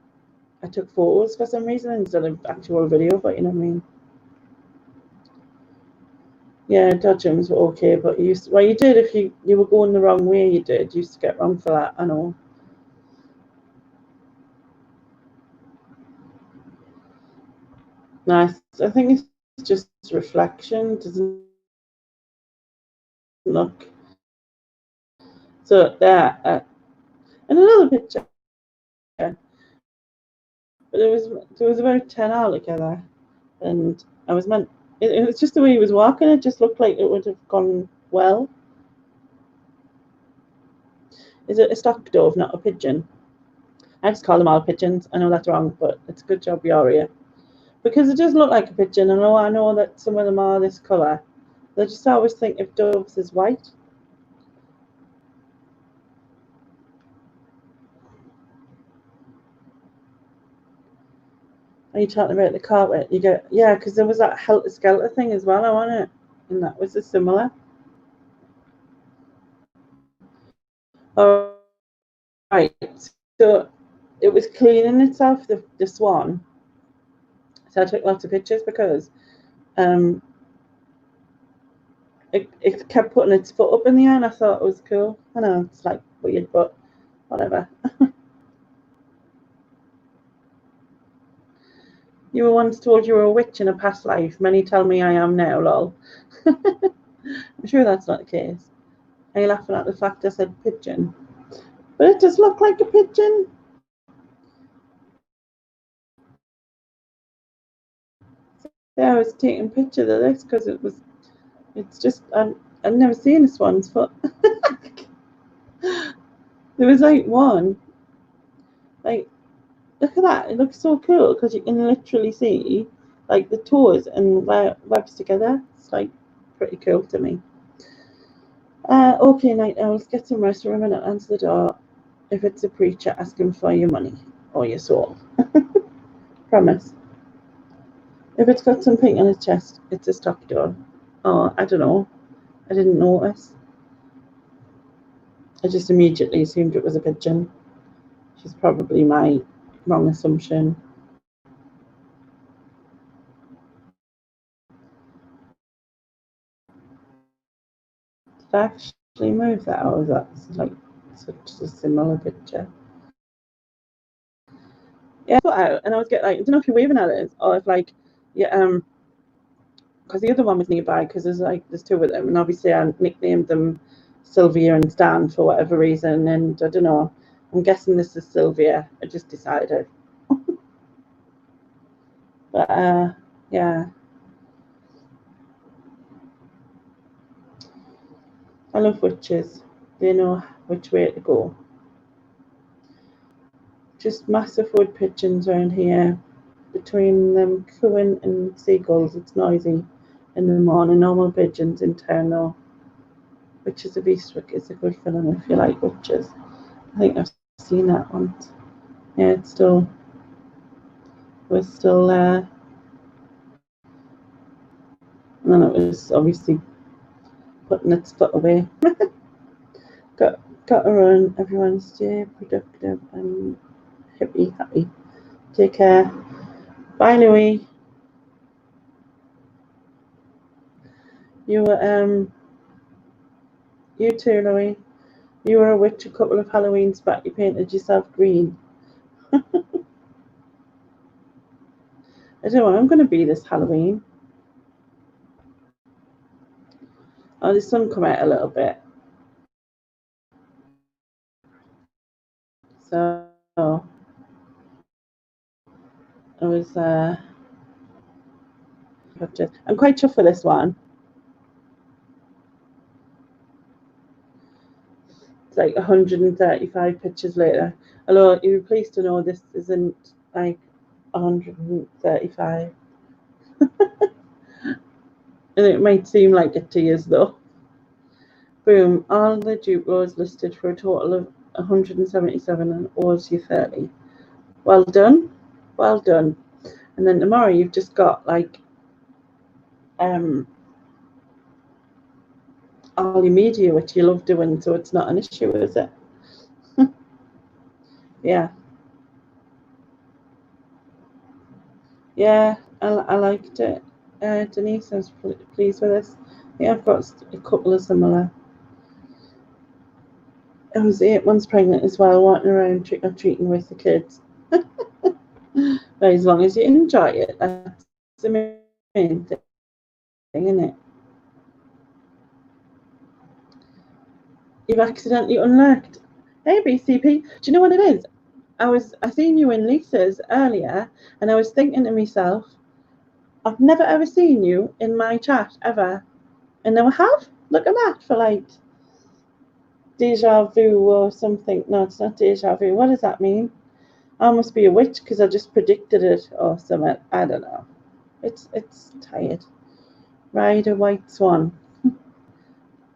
I took photos for some reason instead of actual video, but you know what I mean. Yeah, dodgems were okay, but you did if you were going the wrong way. You used to get wrong for that. I know. Nice. I think it's just reflection. Doesn't look. So there, and another picture. But there was about 10 altogether, and I was meant. It was just the way he was walking. It just looked like it would have gone well. Is it a stock dove, not a pigeon? I just call them all pigeons. I know that's wrong, but it's a good job you're here. Because it does look like a pigeon. I know that some of them are this colour. I just always think of doves as white. Are you talking about the carpet? Yeah, because there was that Helter Skelter thing as well, on it, and that was a similar. All right, so it was cleaning itself, the swan. So I took lots of pictures because it kept putting its foot up in the air, and I thought it was cool. I know it's like weird, but whatever. You were once told you were a witch in a past life. Many tell me I am now, lol. I'm sure that's not the case. Are you laughing at the fact I said pigeon? But it does look like a pigeon. Yeah, I was taking pictures of this because it's just, I've never seen a swan's foot. There was like one, like, look at that. It looks so cool because you can literally see like the toes and webs together. It's like pretty cool to me. Okay, night owls, get some rest for a minute. Answer the door if it's a preacher asking for your money or your soul. Promise. If it's got some pink on its chest, it's a stock door. Oh, I don't know. I didn't notice. I just immediately assumed it was a pigeon, which is probably my wrong assumption. Did I actually move that, or was that like such a similar picture? Yeah, and I was getting like, I don't know if you're waving at it or if like, yeah, because the other one was nearby because there's two of them, and obviously I nicknamed them Sylvia and Stan for whatever reason, and I don't know. I'm guessing this is Sylvia. I just decided, but yeah, I love witches. They know which way to go. Just massive wood pigeons around here. Between them cooing and seagulls, it's noisy in the morning. Normal pigeons in town though. Witches of Eastwick is a good film if you like witches. I think I've seen that once. Yeah, we're still there. And then it was obviously putting its foot away. got to run. Everyone stay productive and happy. Take care. Bye, Louis. You too, Louis. You were a witch a couple of Halloweens back. You painted yourself green. I don't know what I'm going to be this Halloween. Oh, the sun come out a little bit. So I was I'm quite chuffed for this one. like 135 pictures later. Although you're pleased to know this isn't like 135. And it might seem like it to you though. Boom, all the dupe rows listed for a total of 177 and owes you 30. Well done. Well done. And then tomorrow you've just got like all your media, which you love doing, so it's not an issue, is it? Yeah. Yeah, I liked it. Denise, I was pleased with this. Yeah, I've got a couple of similar. I was 8 months pregnant as well, walking around trick-or-treating with the kids. But as long as you enjoy it, that's the main thing, isn't it? You've accidentally unlocked. Hey, BCP, do you know what it is? I seen you in Lisa's earlier, and I was thinking to myself, I've never ever seen you in my chat ever, and now I have. Look at that, for like deja vu or something. No, it's not deja vu. What does that mean? I must be a witch because I just predicted it or something. I don't know. It's tired. Ride a white swan.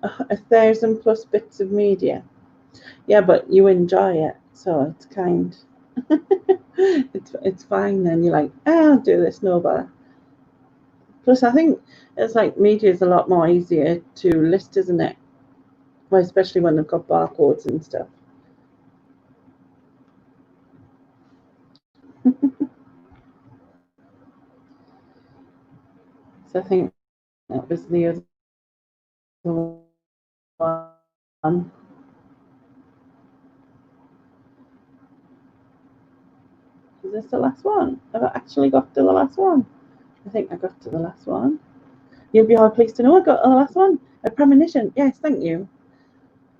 1,000+ bits of media. Yeah, but you enjoy it, so it's kind. it's fine then. You're like, I'll do this, no bother. Plus, I think it's like media is a lot more easier to list, isn't it? Well, especially when they've got barcodes and stuff. So I think that was the other one. Is this the last one? Have I actually got to the last one? I think I got to the last one. You'll be all pleased to know I got to the last one. A premonition. Yes, thank you.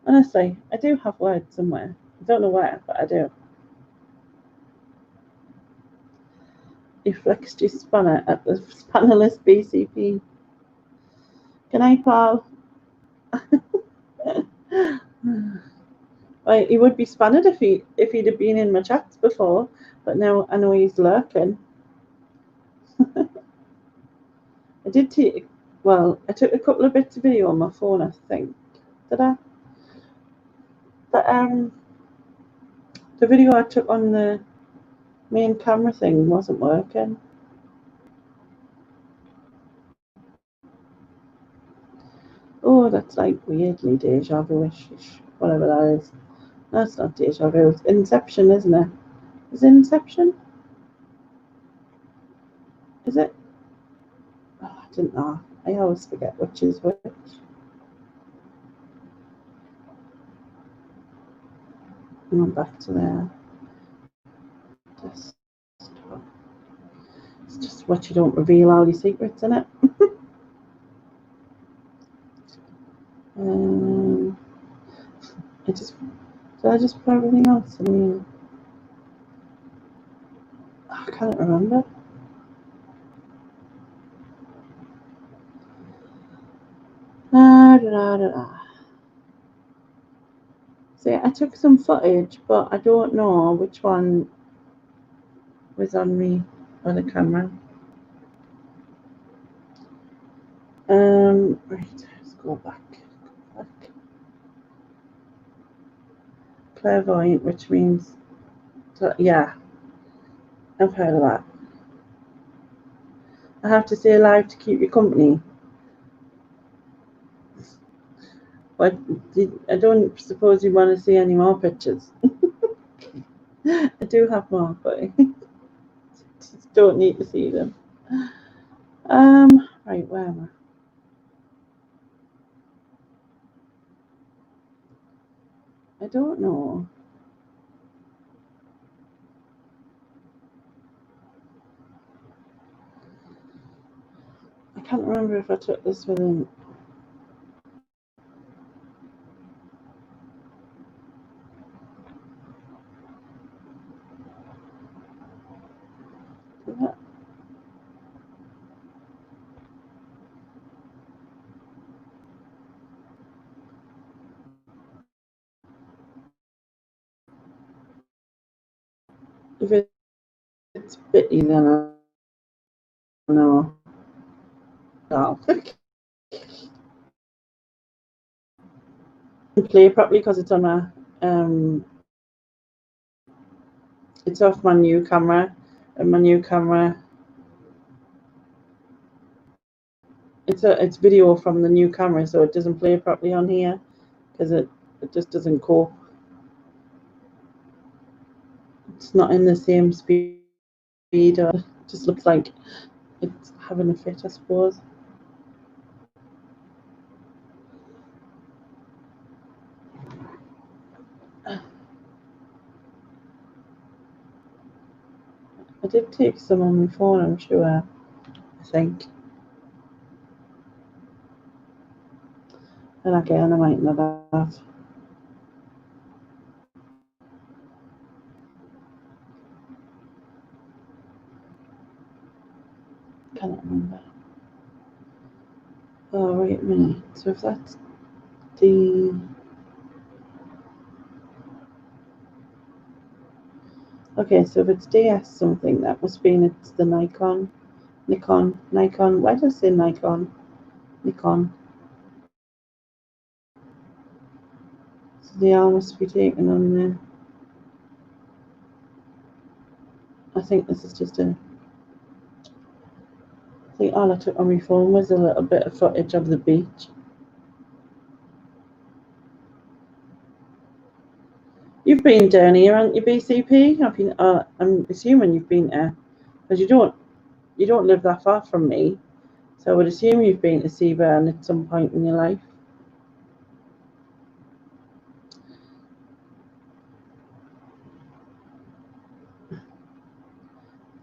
Honestly, I do have words somewhere. I don't know where, but I do. You flexed your spanner at the spannerless BCP. Good night, Paul. Well, he would be spannered if he'd have been in my chats before, but now I know he's lurking. I did take, well, I took a couple of bits of video on my phone, I think. Did I? But the video I took on the main camera thing wasn't working. Oh, that's like weirdly deja vu-ish, whatever that is. That's not deja vu, it's Inception, isn't it? Is it Inception? Is it? Oh, I didn't know. I always forget which is which. And I'm back to there. It's just what you don't reveal all your secrets, in it. I just put everything else? I mean, I can't remember. See, I took some footage, but I don't know which one was on me on the camera. Right, let's go back. Clairvoyant, which means, yeah, I've heard of that. I have to stay alive to keep you company. But I don't suppose you want to see any more pictures. I do have more, but I just don't need to see them. Right, where am I? I don't know. I can't remember if I took this within. If it's bitty, then I know. No. Play properly because it's on a it's off my new camera, and my new camera it's video from the new camera, so it doesn't play properly on here because it just doesn't cope. It's not in the same speed, or it just looks like it's having a fit, I suppose. I did take some on my phone, I'm sure. I think. And again, I might not have. Can't remember. Oh, wait a minute. So if that's the... Okay, so if it's DS something, that must mean it's the Nikon. Why does it say Nikon? Nikon. So the R must be taken on there. I think this is just a... I think all I took on my phone was a little bit of footage of the beach. You've been down here, haven't you, BCP? I'm assuming you've been there, because you don't live that far from me, so I would assume you've been to Seaburn at some point in your life.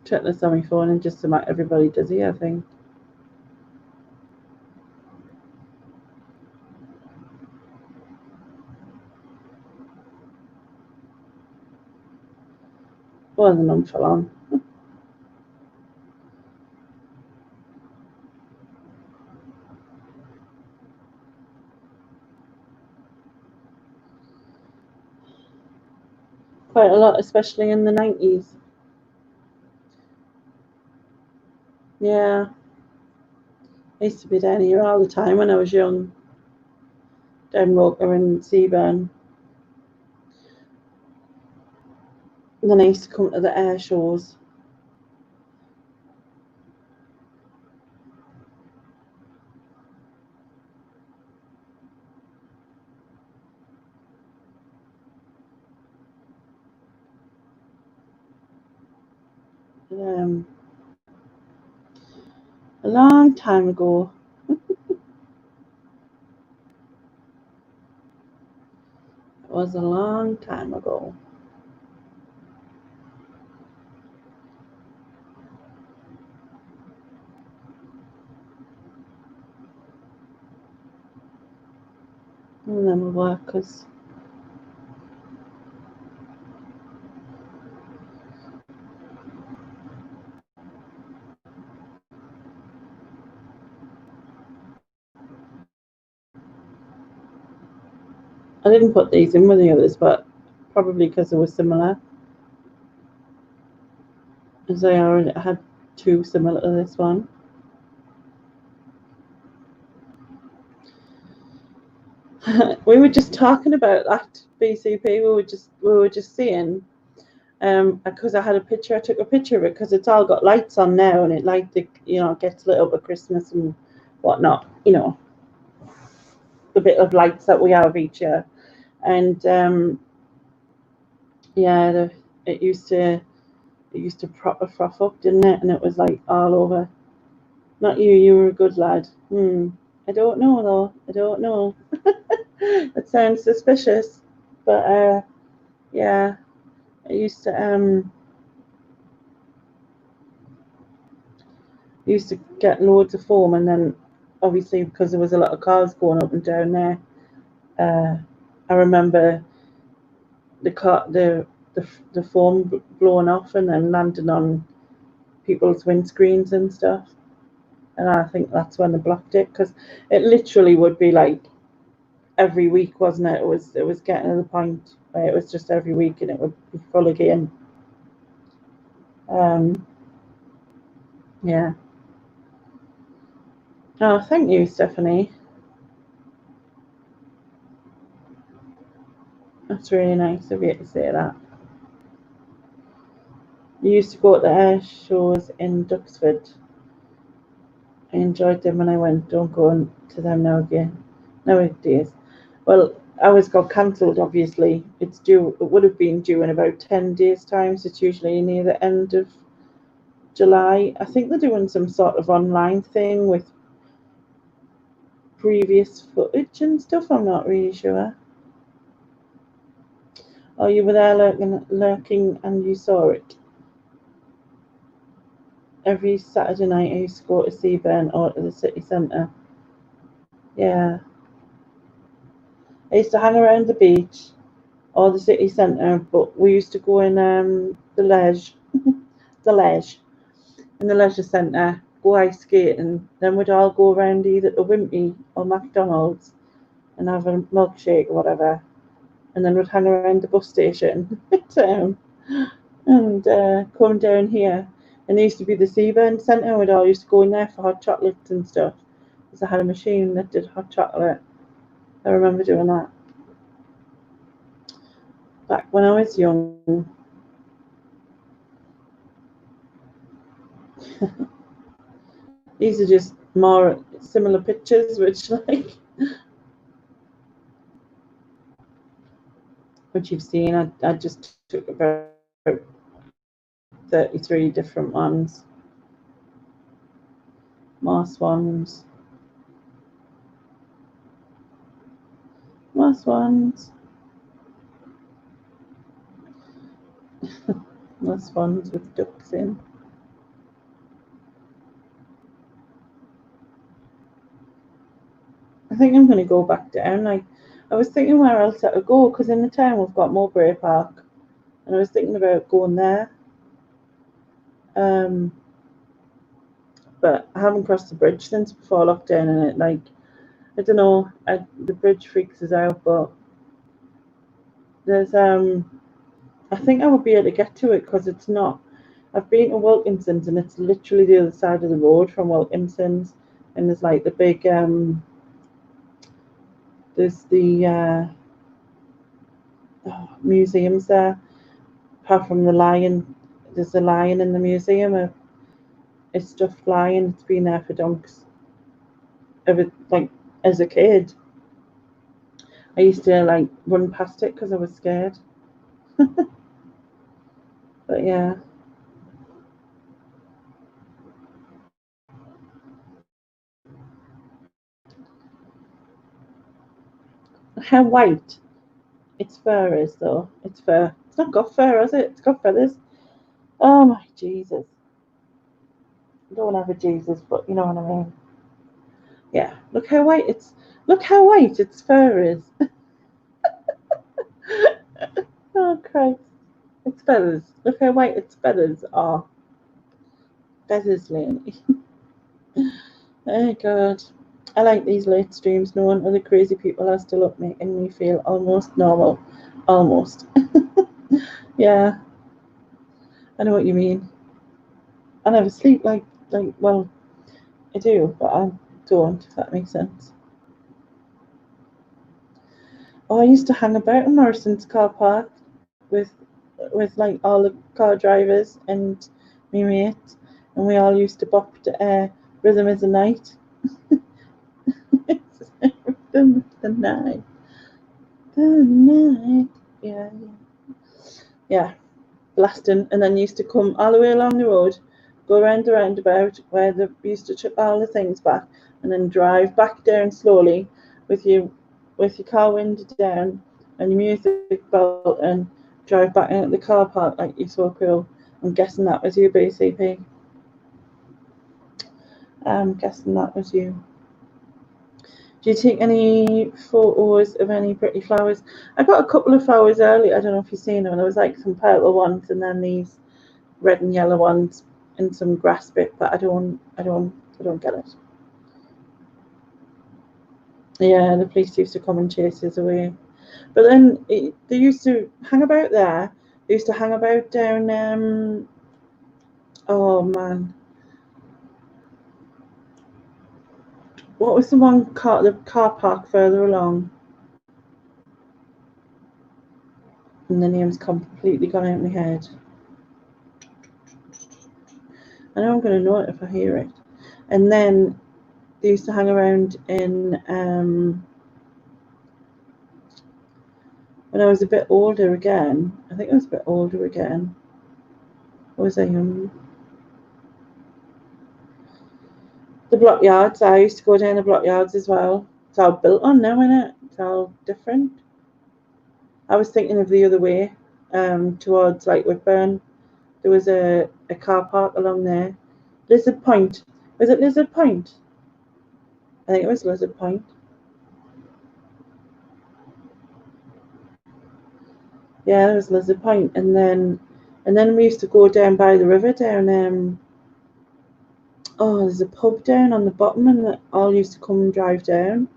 Check this on my phone and just about everybody does here, I think. Well, the none fell on. Quite a lot, especially in the 90s. Yeah. I used to be down here all the time when I was young. Down Roker and Seaburn. And then I used to come to the air shows. A long time ago. It was a long time ago. And then we work because I didn't put these in with the others, but probably because they were similar. As I already had two similar to this one. We were just talking about that, BCP. We were just saying, because I took a picture of it because it's all got lights on now, and it gets lit up at Christmas and whatnot. The bit of lights that we have each year, and it used to proper froth up, didn't it? And it was like all over. Not you. You were a good lad. I don't know though. I don't know. It sounds suspicious, but yeah, I used to get loads of foam, and then obviously because there was a lot of cars going up and down there, I remember the foam blowing off and then landing on people's windscreens and stuff. And I think that's when they blocked it, because it literally would be like every week, wasn't it? It was getting to the point where it was just every week and it would be full again. Yeah. Oh, thank you, Stephanie. That's really nice of you to say that. You used to go to the air shows in Duxford. I enjoyed them when I went. Don't go to them now again. Nowadays. Well, ours got cancelled, obviously. It's due. It would have been due in about 10 days' time. So it's usually near the end of July. I think they're doing some sort of online thing with previous footage and stuff. I'm not really sure. Oh, you were there lurking and you saw it. Every Saturday night I used to go to Seaburn or to the city centre. Yeah. I used to hang around the beach or the city centre, but we used to go in the leisure, the leisure, in the leisure centre, go ice skating. Then we'd all go around either to Wimpy or McDonald's and have a milkshake or whatever. And then we'd hang around the bus station town and come down here. And there used to be the Seaburn Centre. We'd all used to go in there for hot chocolates and stuff. Because I had a machine that did hot chocolate. I remember doing that back when I was young. These are just more similar pictures, which you've seen. I just took about 33 different ones. More swans. More swans. More swans with ducks in. I think I'm going to go back down. I was thinking where else I could go, because in the town we've got Mowbray Park, and I was thinking about going there. But I haven't crossed the bridge since before lockdown, and I don't know, the bridge freaks us out, but there's I think I would be able to get to it because it's not. I've been to Wilkinson's and it's literally the other side of the road from Wilkinson's, and there's like the big there's the museums there. Apart from the lion, there's a lion in the museum. A stuffed lion. It's been there for donks. Like as a kid, I used to like run past it because I was scared. But yeah. How white its fur is, though. It's fur. It's not got fur, has it? It's got feathers. Oh my Jesus. I don't have a Jesus, but you know what I mean. Yeah. Look how white its fur is. Oh Christ. Its feathers. Look how white its feathers are. Feathers, Lady. Oh God. I like these late streams knowing other crazy people are still up making me feel almost normal. Almost. Yeah. I know what you mean. I never sleep well, I do, but I don't, if that makes sense. Oh, I used to hang about in Morrison's car park with like all the car drivers and me mates, and we all used to bop to Rhythm is the Night. Rhythm is the Night. The night. Yeah, yeah. Yeah. Blasting, and then used to come all the way along the road, go around the roundabout where they used to chuck all the things back, and then drive back down slowly with your car window down and your music belt, and drive back in at the car park like you're so cool. I'm guessing that was you, BCP. I'm guessing that was you. Do you take any photos of any pretty flowers? I got a couple of flowers early. I don't know if you've seen them. There was like some purple ones and then these red and yellow ones and some grass bit, but I don't get it. Yeah, the police used to come and chase us away. But then they used to hang about there. They used to hang about down Oh man. What was the car park further along? And the name's completely gone out of my head. I know I'm going to know it if I hear it. And then they used to hang around in, when I was a bit older again. I think I was a bit older again. Or was I young? The block yards. I used to go down the block yards as well. It's all built on now, isn't it? It's all different. I was thinking of the other way, towards like Whitburn. There was a car park along there. Lizard Point. Was it Lizard Point? I think it was Lizard Point. Yeah, it was Lizard Point. And then we used to go down by the river down, oh, there's a pub down on the bottom and that all used to come and drive down.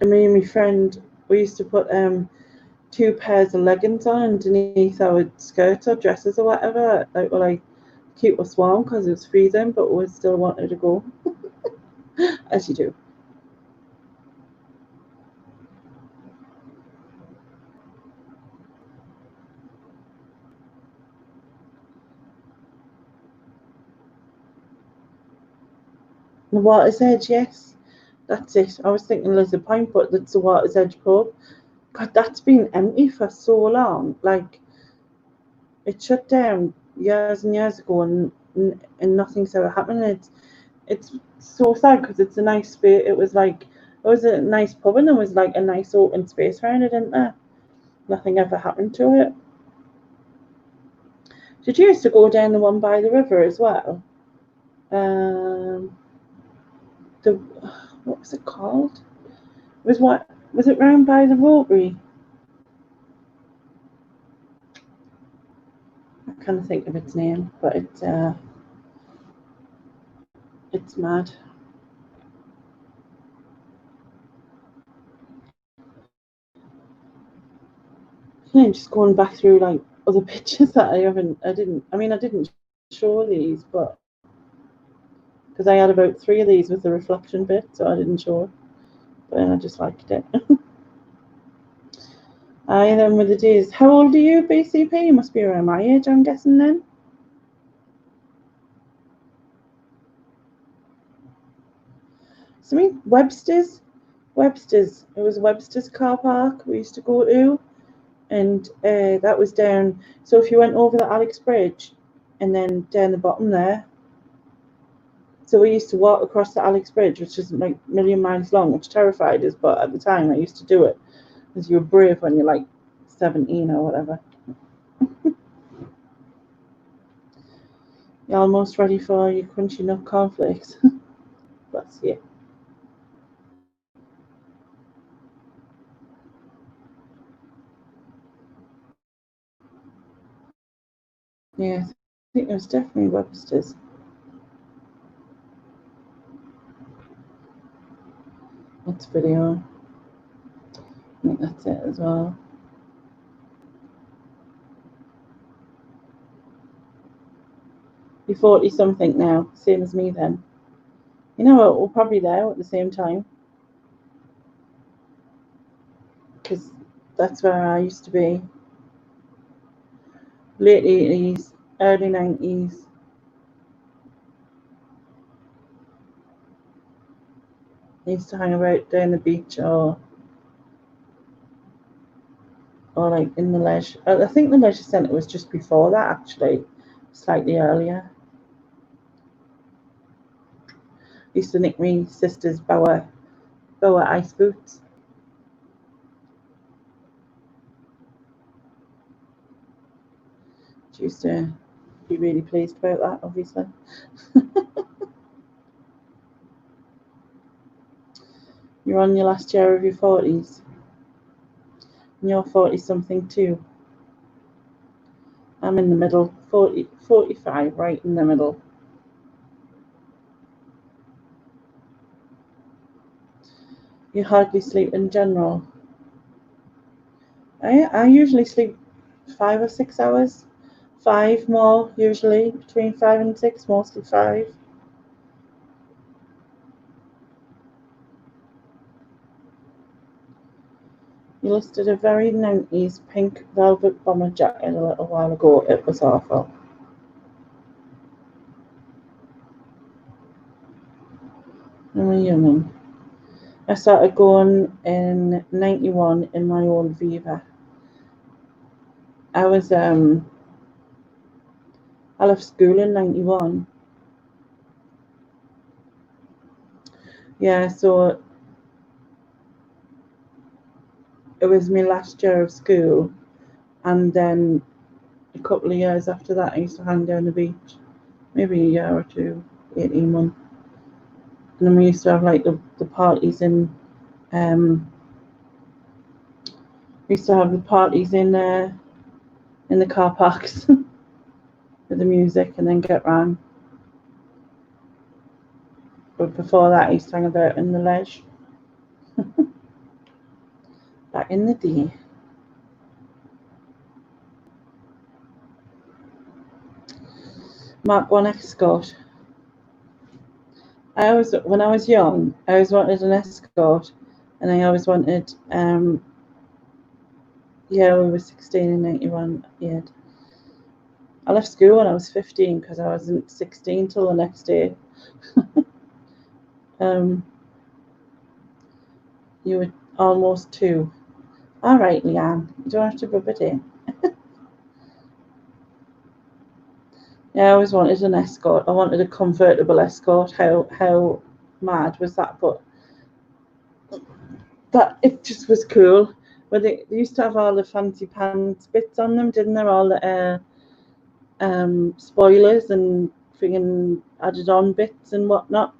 And me and my friend, we used to put 2 pairs of leggings on underneath our skirts or dresses or whatever, like, well, like keep us warm because it was freezing, but we still wanted to go. As you do. The Water's Edge, yes, that's it. I was thinking Lizard Point, but it's the Water's Edge pub. God, that's been empty for so long. Like, it shut down years and years ago, and nothing's ever happened. It's so sad because it's a nice space. It was a nice pub, and there was like a nice open space around it, isn't there? Nothing ever happened to it. Did you used to go down the one by the river as well? What was it called? Was it round by the Rotary? I can't think of its name, but it's mad. Yeah, just going back through like other pictures that I didn't show these, but because I had about 3 of these with the reflection bit, so I didn't show it, but I just liked it. Aye, then with the days. How old are you, BCP? You must be around my age, I'm guessing then. So I mean, Webster's. It was Webster's car park we used to go to, and that was down. So if you went over the Alex Bridge, and then down the bottom there. So we used to walk across the Alex Bridge, which is like a million miles long, which terrified us. But at the time, I used to do it because you were brave when you're like 17 or whatever. You're almost ready for your crunchy nut cornflakes. Bless you. Yeah, I think it was definitely Webster's. That's video. I think that's it as well. You're 40 something now, same as me then. You know what? We're probably there at the same time. Because that's where I used to be. Late 80s, early 90s. I used to hang about down the beach or like in the leisure. I think the leisure centre was just before that actually, slightly earlier. I used to nick my sister's Boa ice boots. She used to be really pleased about that, obviously. You're on your last year of your 40s. And you're 40 something too. I'm in the middle, 40, 45, right in the middle. You hardly sleep in general. I usually sleep 5 or 6 hours. 5 more, usually, between 5 and 6, mostly 5. You listed a very 90s pink velvet bomber jacket a little while ago. It was awful. I'm a youngin'. I started going in 91 in my own Viva. I left school in 91. Yeah, so it was my last year of school, and then a couple of years after that I used to hang down the beach, maybe a year or two, 18 months. And then we used to have like the parties in we used to have the parties in the car parks with the music, and then get round. But before that I used to hang about in the ledge. Back in the day. Mark 1 escort. When I was young, I always wanted an escort, and I always wanted, yeah, we were 16 in 91, yeah. I left school when I was 15 because I wasn't 16 till the next day. You were almost 2. All right, Leanne, you don't have to rub it in. Yeah, I always wanted an escort. I wanted a convertible escort. How mad was that? But that it just was cool. But they used to have all the fancy pants bits on them, didn't they? All the spoilers and friggin' added on bits and whatnot.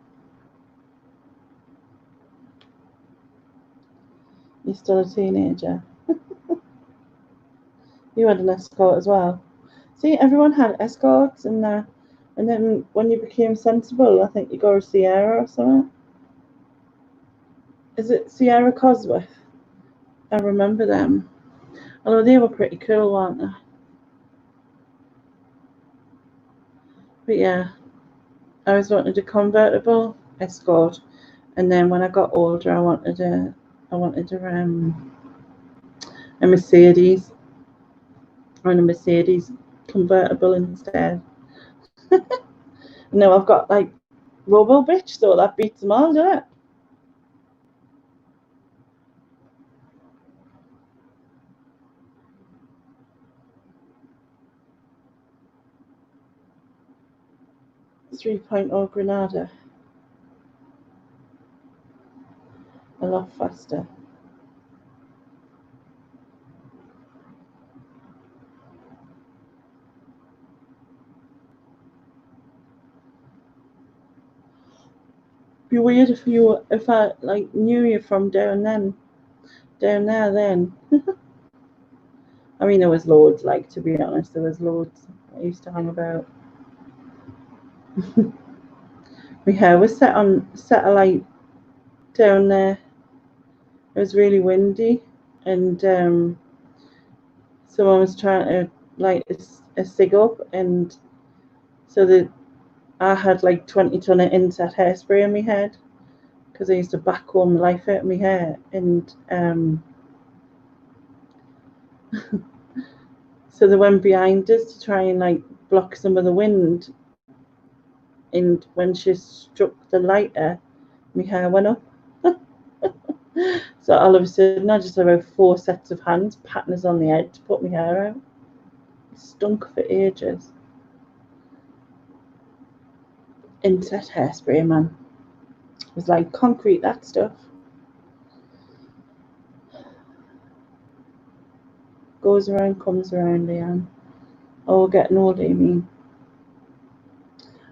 You're still a teenager. You had an escort as well. See, everyone had escorts, and then when you became sensible, I think you got a Sierra or something. Is it Sierra Cosworth? I remember them. Although they were pretty cool, weren't they? But yeah, I always wanted a convertible escort, and then when I got older, I wanted a Mercedes, or a Mercedes convertible instead. Now I've got like Robo Bitch, so that beats them all, doesn't it? .3 Granada. A lot faster. Be weird if I like knew you from down there then. I mean, there was loads. Like, to be honest, there was loads. I used to hang about. My hair was set on satellite down there. It was really windy, and someone was trying to light a cig up, and so I had like 20 ton of inset hairspray in my head because I used to backcomb the life out of my hair, and so they went behind us to try and like block some of the wind, and when she struck the lighter, my hair went up. So all of a sudden I just had about 4 sets of hands patting us on the head to put my hair out. It stunk for ages. Inset hairspray, man. It was like concrete, that stuff. Goes around, comes around, Leanne. Oh, getting older, you mean?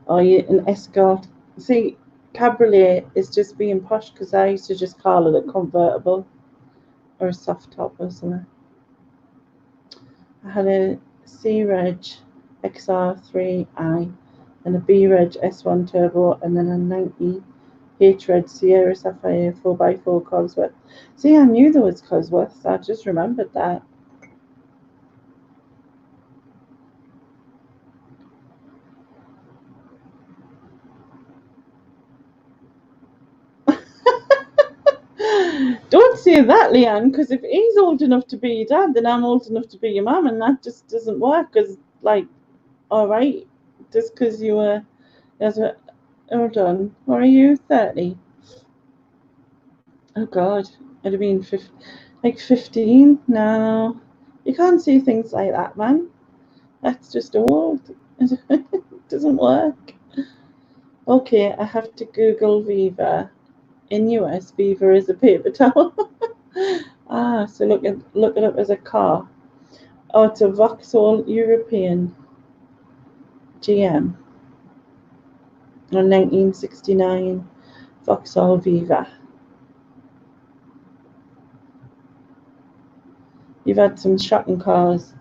Oh, you an escort. See, cabriolet is just being posh because I used to just call it a convertible or a soft top or something. I had a C-Reg XR3i and a B-Reg S1 Turbo, and then a 90 H-Reg Sierra Sapphire 4x4 Cosworth. See, I knew there was Cosworths. I just remembered that. Don't say that, Leanne, because if he's old enough to be your dad, then I'm old enough to be your mum, and that just doesn't work. Because, like, all right, just because you were, hold on, what are you, 30? Oh God, I'd have been 15. No, you can't say things like that, man. That's just old. It doesn't work. Okay, I have to Google Viva. In US, Viva is a paper towel. So look it up as a car. Oh, it's a Vauxhall European GM. A 1969 Vauxhall Viva. You've had some shocking cars.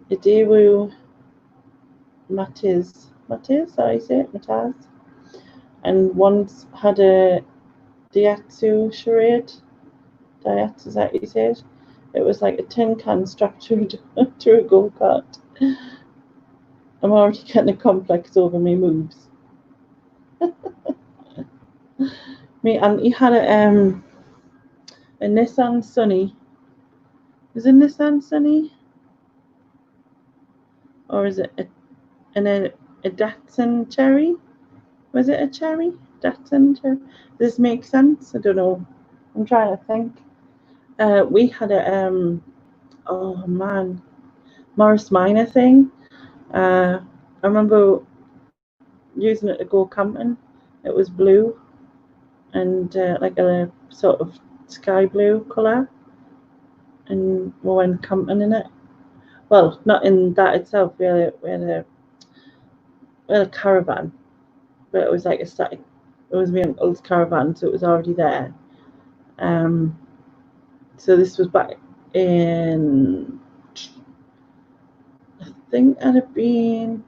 The Daewoo Matiz, I say it, Mataz. And once had a Daihatsu Charade. Daihatsu, is that what you said? It was like a tin can strapped to a go-kart. I'm already getting a complex over my moves. And he had a Nissan Sunny. Is it Nissan Sunny? Or is it a Datsun Cherry? Was it a Cherry? Datsun Cherry? Does this make sense? I don't know. I'm trying to think. We had a oh man, Morris Minor thing. I remember using it to go camping. It was blue and like a sort of sky blue colour, and we went camping in it. Well, not in that itself. We had a caravan, but it was like a static. It was my uncle's caravan, so it was already there. So this was back in, I think I'd have been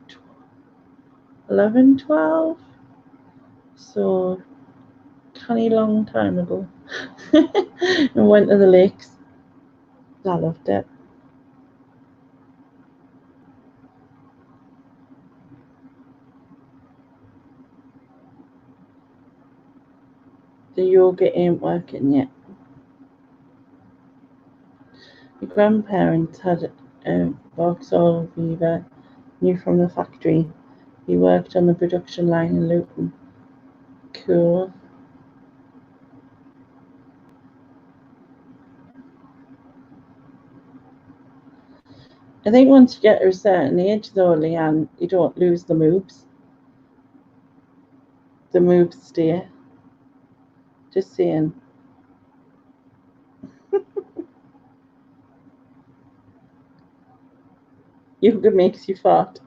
11, 12. So canny long time ago. And went to the lakes. I loved it. The yoga ain't working yet. My grandparents had a Vauxhall Viva, new from the factory. He worked on the production line in Luton. Cool. I think once you get to a certain age, though, Leanne, you don't lose the moves. The moves stay. Just saying. Yoga makes you fart.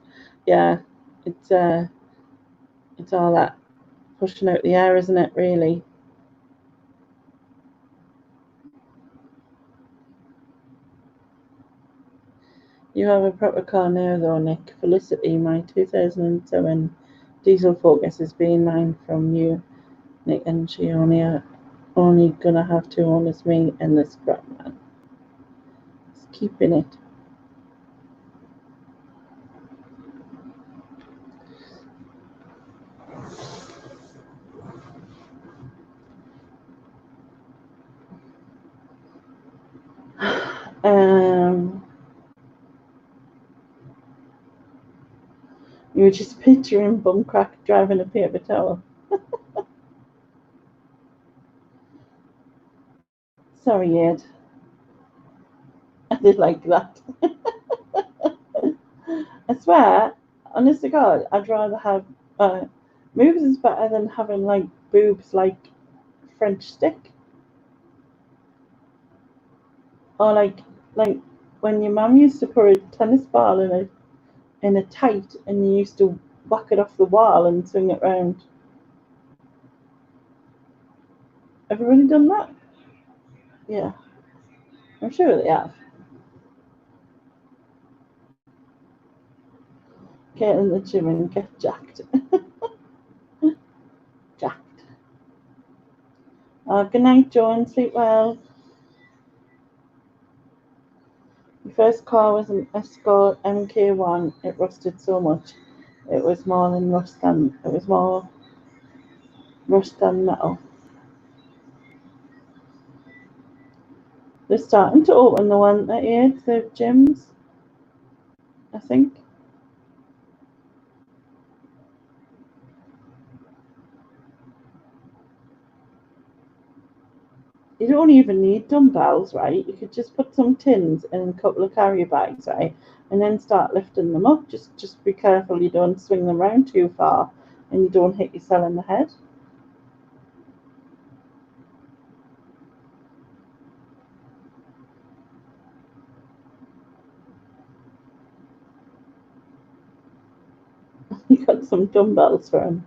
Yeah, it's all that pushing out the air, isn't it? Really. You have a proper car now, though, Nick. Felicity, my 2007 diesel Focus is being mine from you, Nick, and she only gonna have two owners, me and this crap man. Just keeping it. You were just picturing Bumcrack driving a paper towel. Sorry, Ed. I did like that. I swear, honest to God, I'd rather have moves is better than having like boobs like French stick, or like when your mum used to put a tennis ball in a tight, and you used to whack it off the wall and swing it round. Have you really done that? Yeah, I'm sure they have. Get in the gym and get jacked. Jacked. Good night, Joan. Sleep well. My first car was an Escort MK1. It rusted so much. It was more rust than metal. They're starting to open the one at Aids, the gyms, I think. You don't even need dumbbells, right? You could just put some tins in a couple of carrier bags, right? And then start lifting them up. Just be careful you don't swing them around too far and you don't hit yourself in the head. You got some dumbbells for him.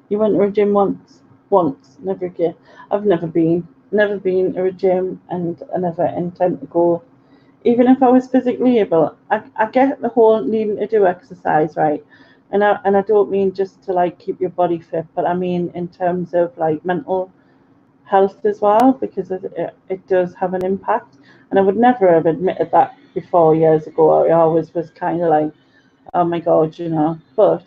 You went to a gym once, never again. I've never been to a gym, and I never intend to go. Even if I was physically able, I get the whole needing to do exercise, right? And I don't mean just to like keep your body fit, but I mean in terms of like mental health as well, because it does have an impact. And I would never have admitted that before years ago. I always was kind of like, oh my God, you know. But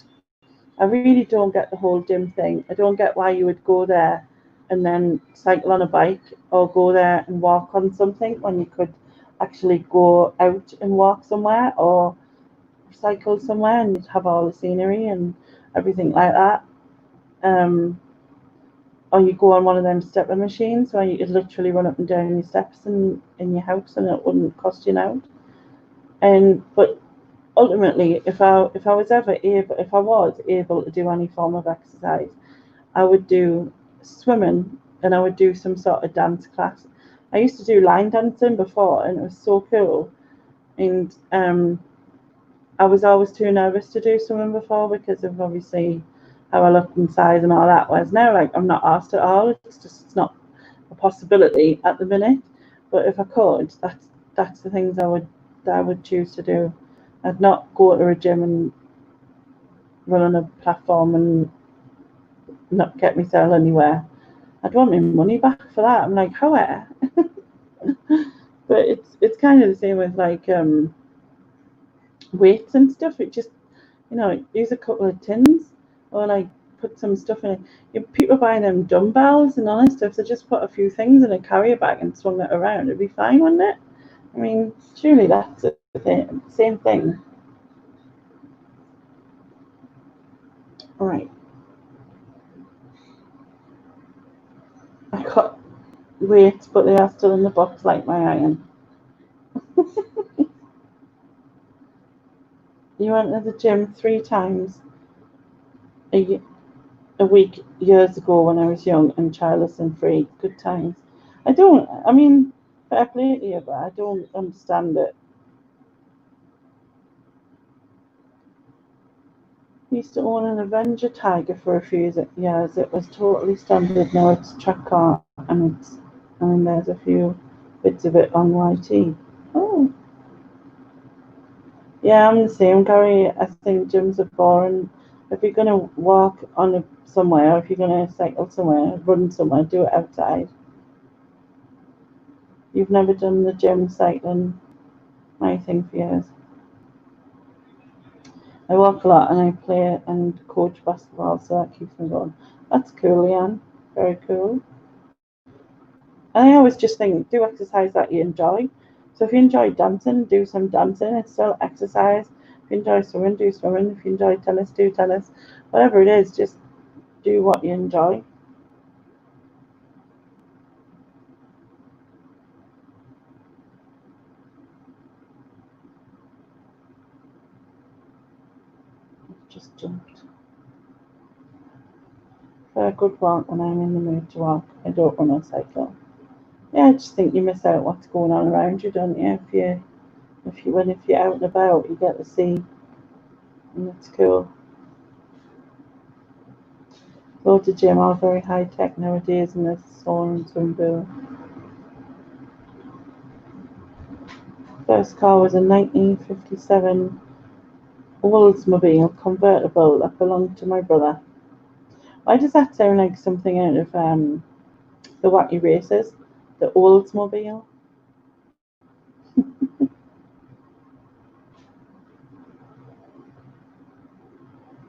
I really don't get the whole gym thing. I don't get why you would go there and then cycle on a bike or go there and walk on something when you could actually go out and walk somewhere or cycle somewhere and you'd have all the scenery and everything like that. Um, or you go on one of them stepper machines where you could literally run up and down your steps in your house and it wouldn't cost you out. And but ultimately, if I was able to do any form of exercise, I would do swimming and I would do some sort of dance class. I used to do line dancing before and it was so cool. And I was always too nervous to do swimming before because of obviously how I looked and size and all that. Whereas now, like, I'm not asked at all. It's not a possibility at the minute. But if I could, that's the things I would choose to do. I'd not go to a gym and run on a platform and not get myself anywhere. I'd want my money back for that. I'm like, how? But it's kind of the same with like weights and stuff. It just use a couple of tins or like put some stuff in it. People buying them dumbbells and all that stuff. So just put a few things in a carrier bag and swung it around. It'd be fine, wouldn't it? I mean, surely that's the same thing. All right. I got weights, but they are still in the box like my iron. You went to the gym 3 times a, a week years ago when I was young and childless and free. Good times. I mean, fair play to you, but I don't understand it. I used to own an Avenger Tiger for a few years. It was totally standard. Now it's track car and there's a few bits of it on YT. Oh, yeah, I'm the same, Gary. I think gyms are boring. If you're gonna walk on somewhere, if you're gonna cycle somewhere, run somewhere, do it outside. You've never done the gym cycling, my thing for years. I walk a lot and I play and coach basketball, so that keeps me going. That's cool, Leanne. Very cool. And I always just think do exercise that you enjoy. So if you enjoy dancing, do some dancing. It's still exercise. If you enjoy swimming, do swimming. If you enjoy tennis, do tennis. Whatever it is, just do what you enjoy. Just jumped. For a good walk when I'm in the mood to walk. I don't run or cycle. Yeah, I just think you miss out what's going on around you, don't you? If you're out and about, you get to see, and it's cool. Go to gym, all very high tech nowadays, and there's sauna and swim pool. First car was a 1957 Oldsmobile convertible that belonged to my brother. Why does that sound like something out of the Wacky Races? The Oldsmobile?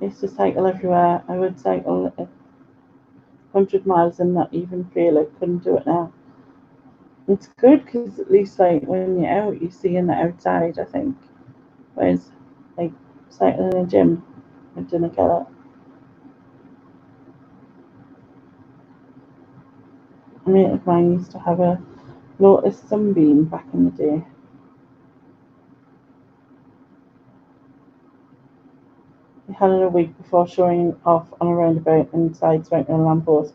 used to cycle everywhere. I would cycle 100 miles and not even feel it. Couldn't do it now. It's good because at least like when you're out, you see in the outside, I think. Whereas like cycling in a gym, I didn't get it. A mate of mine used to have a Lotus Sunbeam back in the day. He had it a week before showing off on a roundabout and sideswiping a lamppost.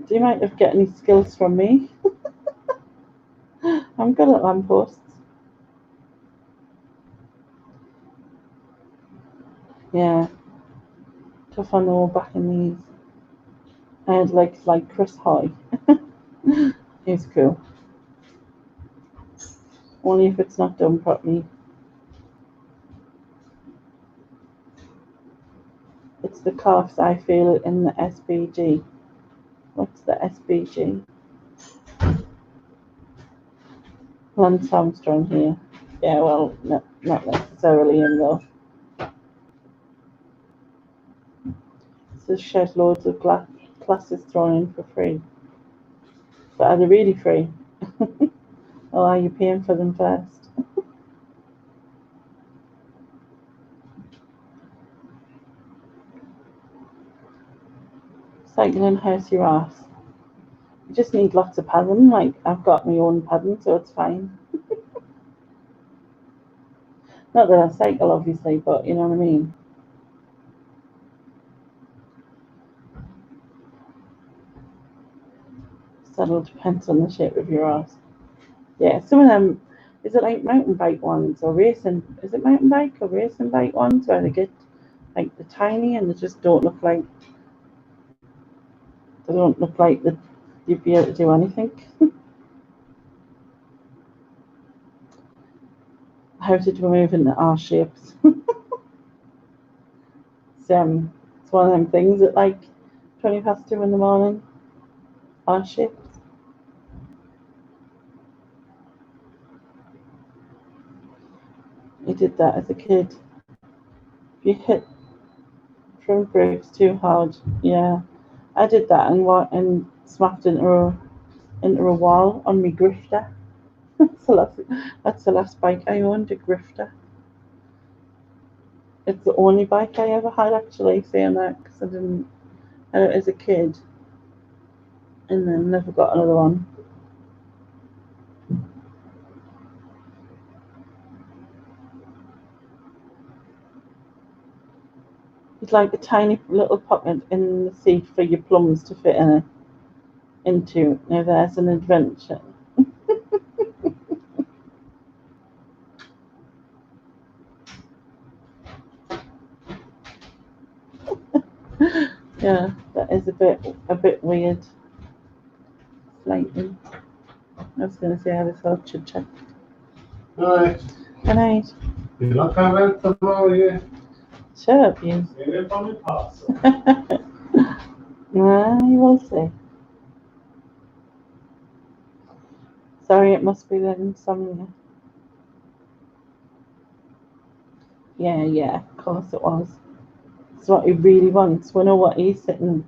Do you mind if get any skills from me? I'm good at lampposts. Yeah. Tough on the wall back in these. I had legs like Chris Hoy. He's cool. Only if it's not done properly. It's the calves I feel it in the SBG. What's the SBG? Lance Armstrong here. Yeah, well, no, not necessarily him though. This shed loads of classes thrown in for free. But are they really free? Or are you paying for them first? Cycling hurts your ass. You just need lots of padding. Like, I've got my own padding, so it's fine. Not that I cycle, obviously, but you know what I mean. Saddle depends on the shape of your ass. Yeah, some of them, is it like mountain bike ones or racing? Is it mountain bike or racing bike ones where they get like the tiny and they just don't look like that you'd be able to do anything. How did we move into R shapes? It's one of them things at like 2:20 in the morning. R shapes. You did that as a kid. If you hit front brakes too hard, yeah. I did that and smacked into a wall on my grifter. That's the last bike I owned, a grifter. It's the only bike I ever had, actually, saying that, because I had it as a kid and then never got another one. It's like a tiny little pocket in the seat for your plums to fit into. Now there's an adventure. Yeah, that is a bit weird. Slightly. I was going to say I had a thought should check. Alright. Good night. You're not coming tomorrow, yeah? Shut up, you. You live on the parcel. Nah, you will see. Sorry, it must be the insomnia. Yeah, of course it was. It's what he really wants. We know what he's sitting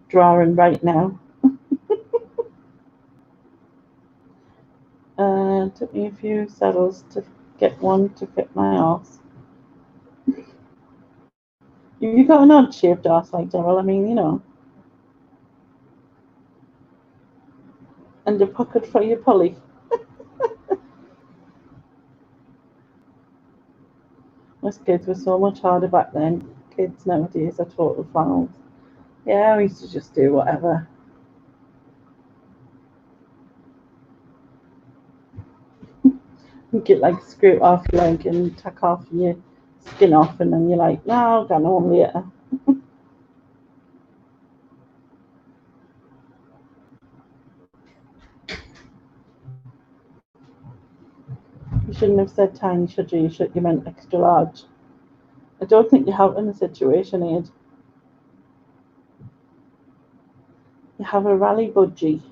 drawing right now. Took me a few saddles to get one to fit my arse. You got an odd shaped arse like Daryl, I mean, you know. And a pocket for your pulley. Us kids were so much harder back then. Kids nowadays are total flannels. Yeah, we used to just do whatever. You get like scrape off your leg and tack off your skin off, and then you're like, no, I'll go home later. You shouldn't have said tiny, should you? You meant extra large. I don't think you have in the situation, Ed. You have a rally budgie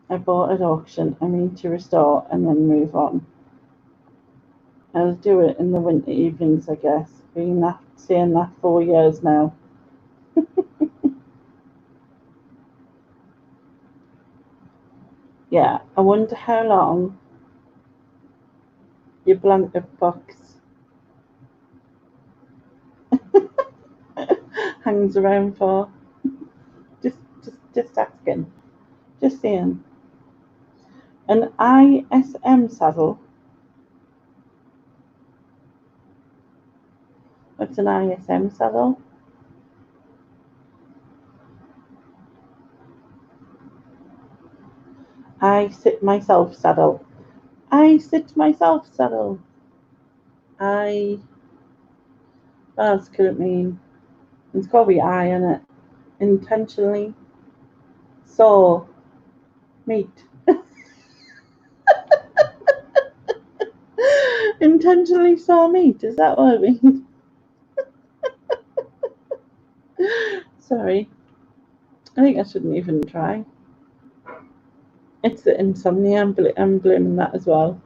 I bought at auction. I mean to restore and then move on. I'll do it in the winter evenings, I guess. Been saying that 4 years now. Yeah, I wonder how long your blanket box hangs around for. Just asking. Just saying. An ISM saddle. What's an ISM saddle? I sit myself saddle. I sit myself saddle. What else could it mean? It's got to be I in it. Intentionally saw meat. Intentionally saw meat. Is that what it means? Sorry. I think I shouldn't even try. It's the insomnia. I'm blaming that as well.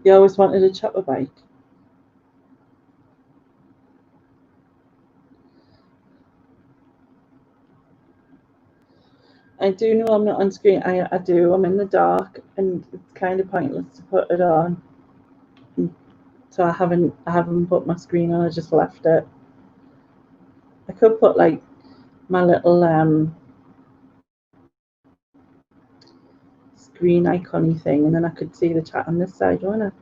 You always wanted a chopper bike. I do know I'm not on screen. I do. I'm in the dark, and it's kind of pointless to put it on. So I haven't put my screen on. I just left it. I could put like my little screen icon-y thing, and then I could see the chat on this side, wouldn't it?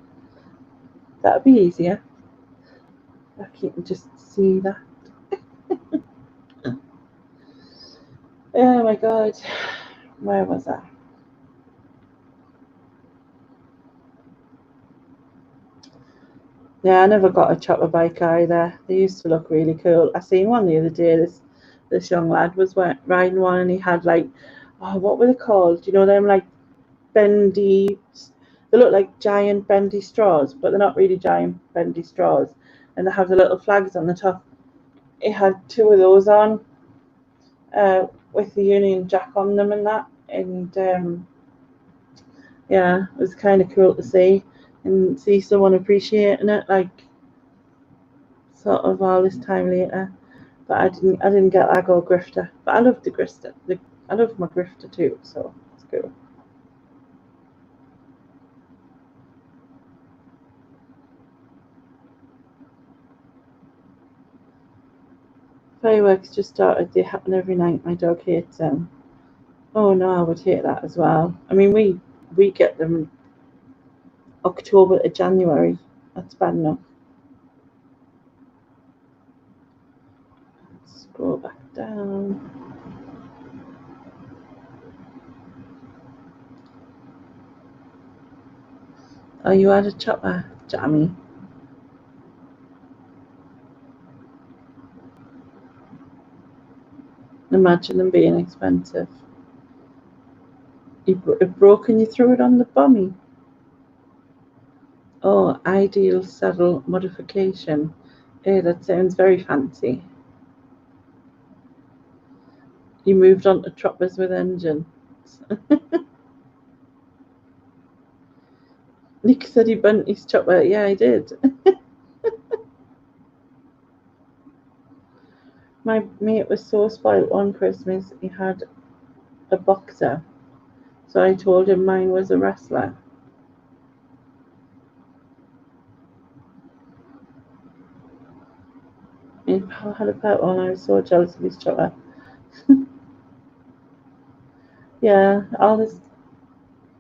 That'd be easier. I can just see that. Oh my god, where was I? Yeah, I never got a chopper bike either. They used to look really cool. I seen one the other day. This young lad was riding one, and he had like, oh, what were they called? You know them like bendy. They look like giant bendy straws, but they're not really giant bendy straws. And they have the little flags on the top. It had 2 of those on, with the Union Jack on them and that. And yeah, it was kind of cool to see and see someone appreciating it, like sort of all this time later. But I didn't get that go grifter. But I love the grifter. I love my grifter too, so it's cool. Fireworks just started. They happen every night. My dog hates them. Oh no, I would hate that as well. I mean, we get them October to January. That's bad enough. Let's scroll back down. Oh, you had a chopper, Jammy. Imagine them being expensive. It broke and you threw it on the bummy. Oh, ideal saddle modification. Hey, that sounds very fancy. You moved on to choppers with engines. Nick said he burnt his chopper. Yeah, I did. My mate was so spoiled on Christmas. He had a boxer. So I told him mine was a wrestler. My pal had a pet one. I was so jealous of his chopper. Yeah, all this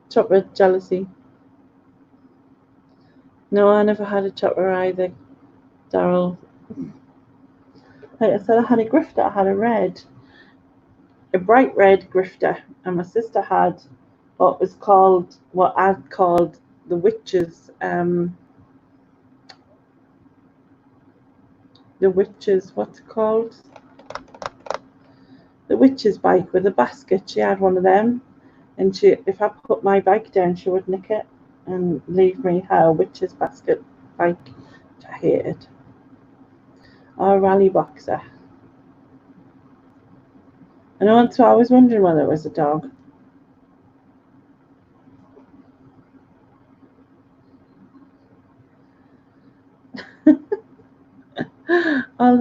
chopper jealousy. No, I never had a chopper either, Daryl. Like I said, I had a grifter. I had a bright red grifter, and my sister had what I'd called the witches. What's it called? The witch's bike with a basket. She had one of them, and if I put my bike down, she would nick it and leave me her witch's basket bike, which I hated. Or a rally boxer. And so I was wondering whether it was a dog.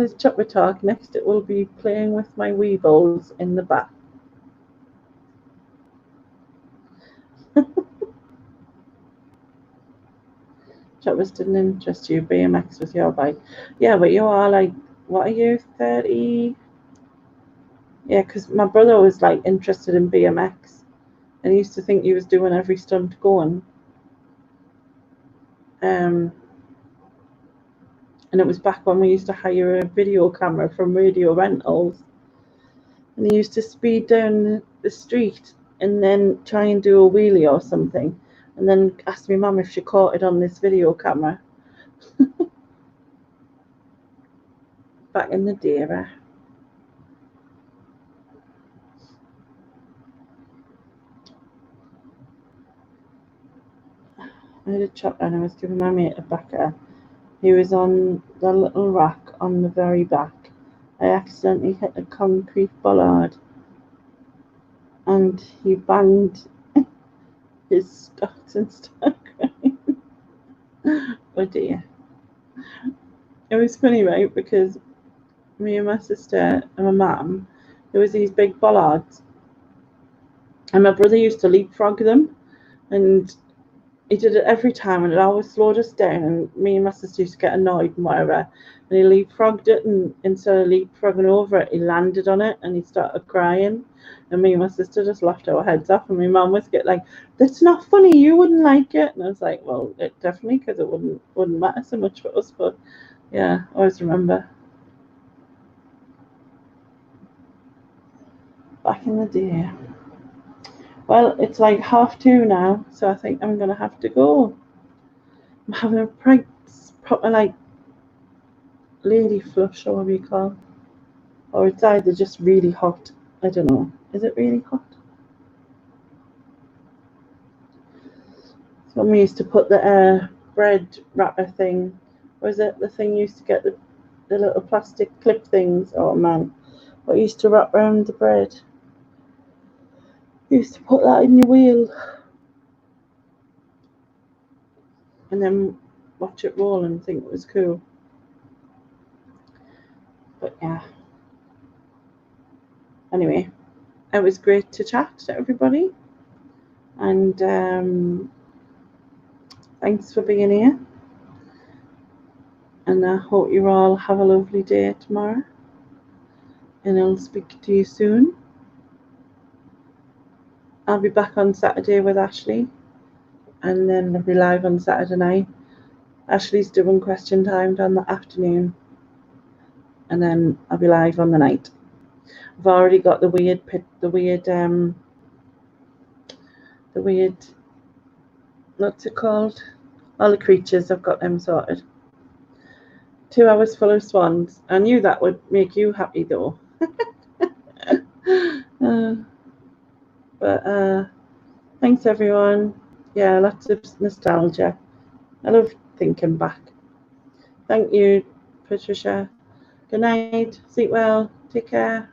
is Chopper Talk. Next it will be playing with my weebles in the bath. Choppers didn't interest you. BMX was your bike. Yeah, but you are like, what are you, 30? Yeah, because my brother was like interested in BMX and he used to think he was doing every stunt going. And it was back when we used to hire a video camera from Radio Rentals. And he used to speed down the street and then try and do a wheelie or something. And then ask me mum if she caught it on this video camera. Back in the day. I had a chopper and I was giving my mate a backer. He was on the little rack on the very back. I accidentally hit a concrete bollard and he banged his stocks and started crying. Oh dear. It was funny, right? Because me and my sister and my mum, there was these big bollards and my brother used to leapfrog them, and he did it every time and it always slowed us down, and me and my sister used to get annoyed and whatever, and he leapfrogged it, and instead of leapfrogging over it, he landed on it and he started crying, and me and my sister just laughed our heads off, and my mum was get like, that's not funny, you wouldn't like it. And I was like, well, it definitely, because it wouldn't matter so much for us. But yeah, I always remember back in the day. Well, it's like 2:30 now, so I think I'm gonna have to go. I'm having a proper like lady flush, or what we call, or it's either just really hot. I don't know. Is it really hot? So we used to put the bread wrapper thing. Was it the thing you used to get the little plastic clip things? Oh man, what used to wrap around the bread? You used to put that in your wheel and then watch it roll and think it was cool. But yeah. Anyway, it was great to chat to everybody, and thanks for being here, and I hope you all have a lovely day tomorrow, and I'll speak to you soon. I'll be back on Saturday with Ashley, and then I'll be live on Saturday night. Ashley's doing question time on the afternoon, and then I'll be live on the night. I've already got the weird, what's it called? All the creatures, I've got them sorted. 2 hours full of swans. I knew that would make you happy though. But thanks everyone. Yeah, lots of nostalgia. I love thinking back. Thank you, Patricia. Good night. Sleep well. Take care.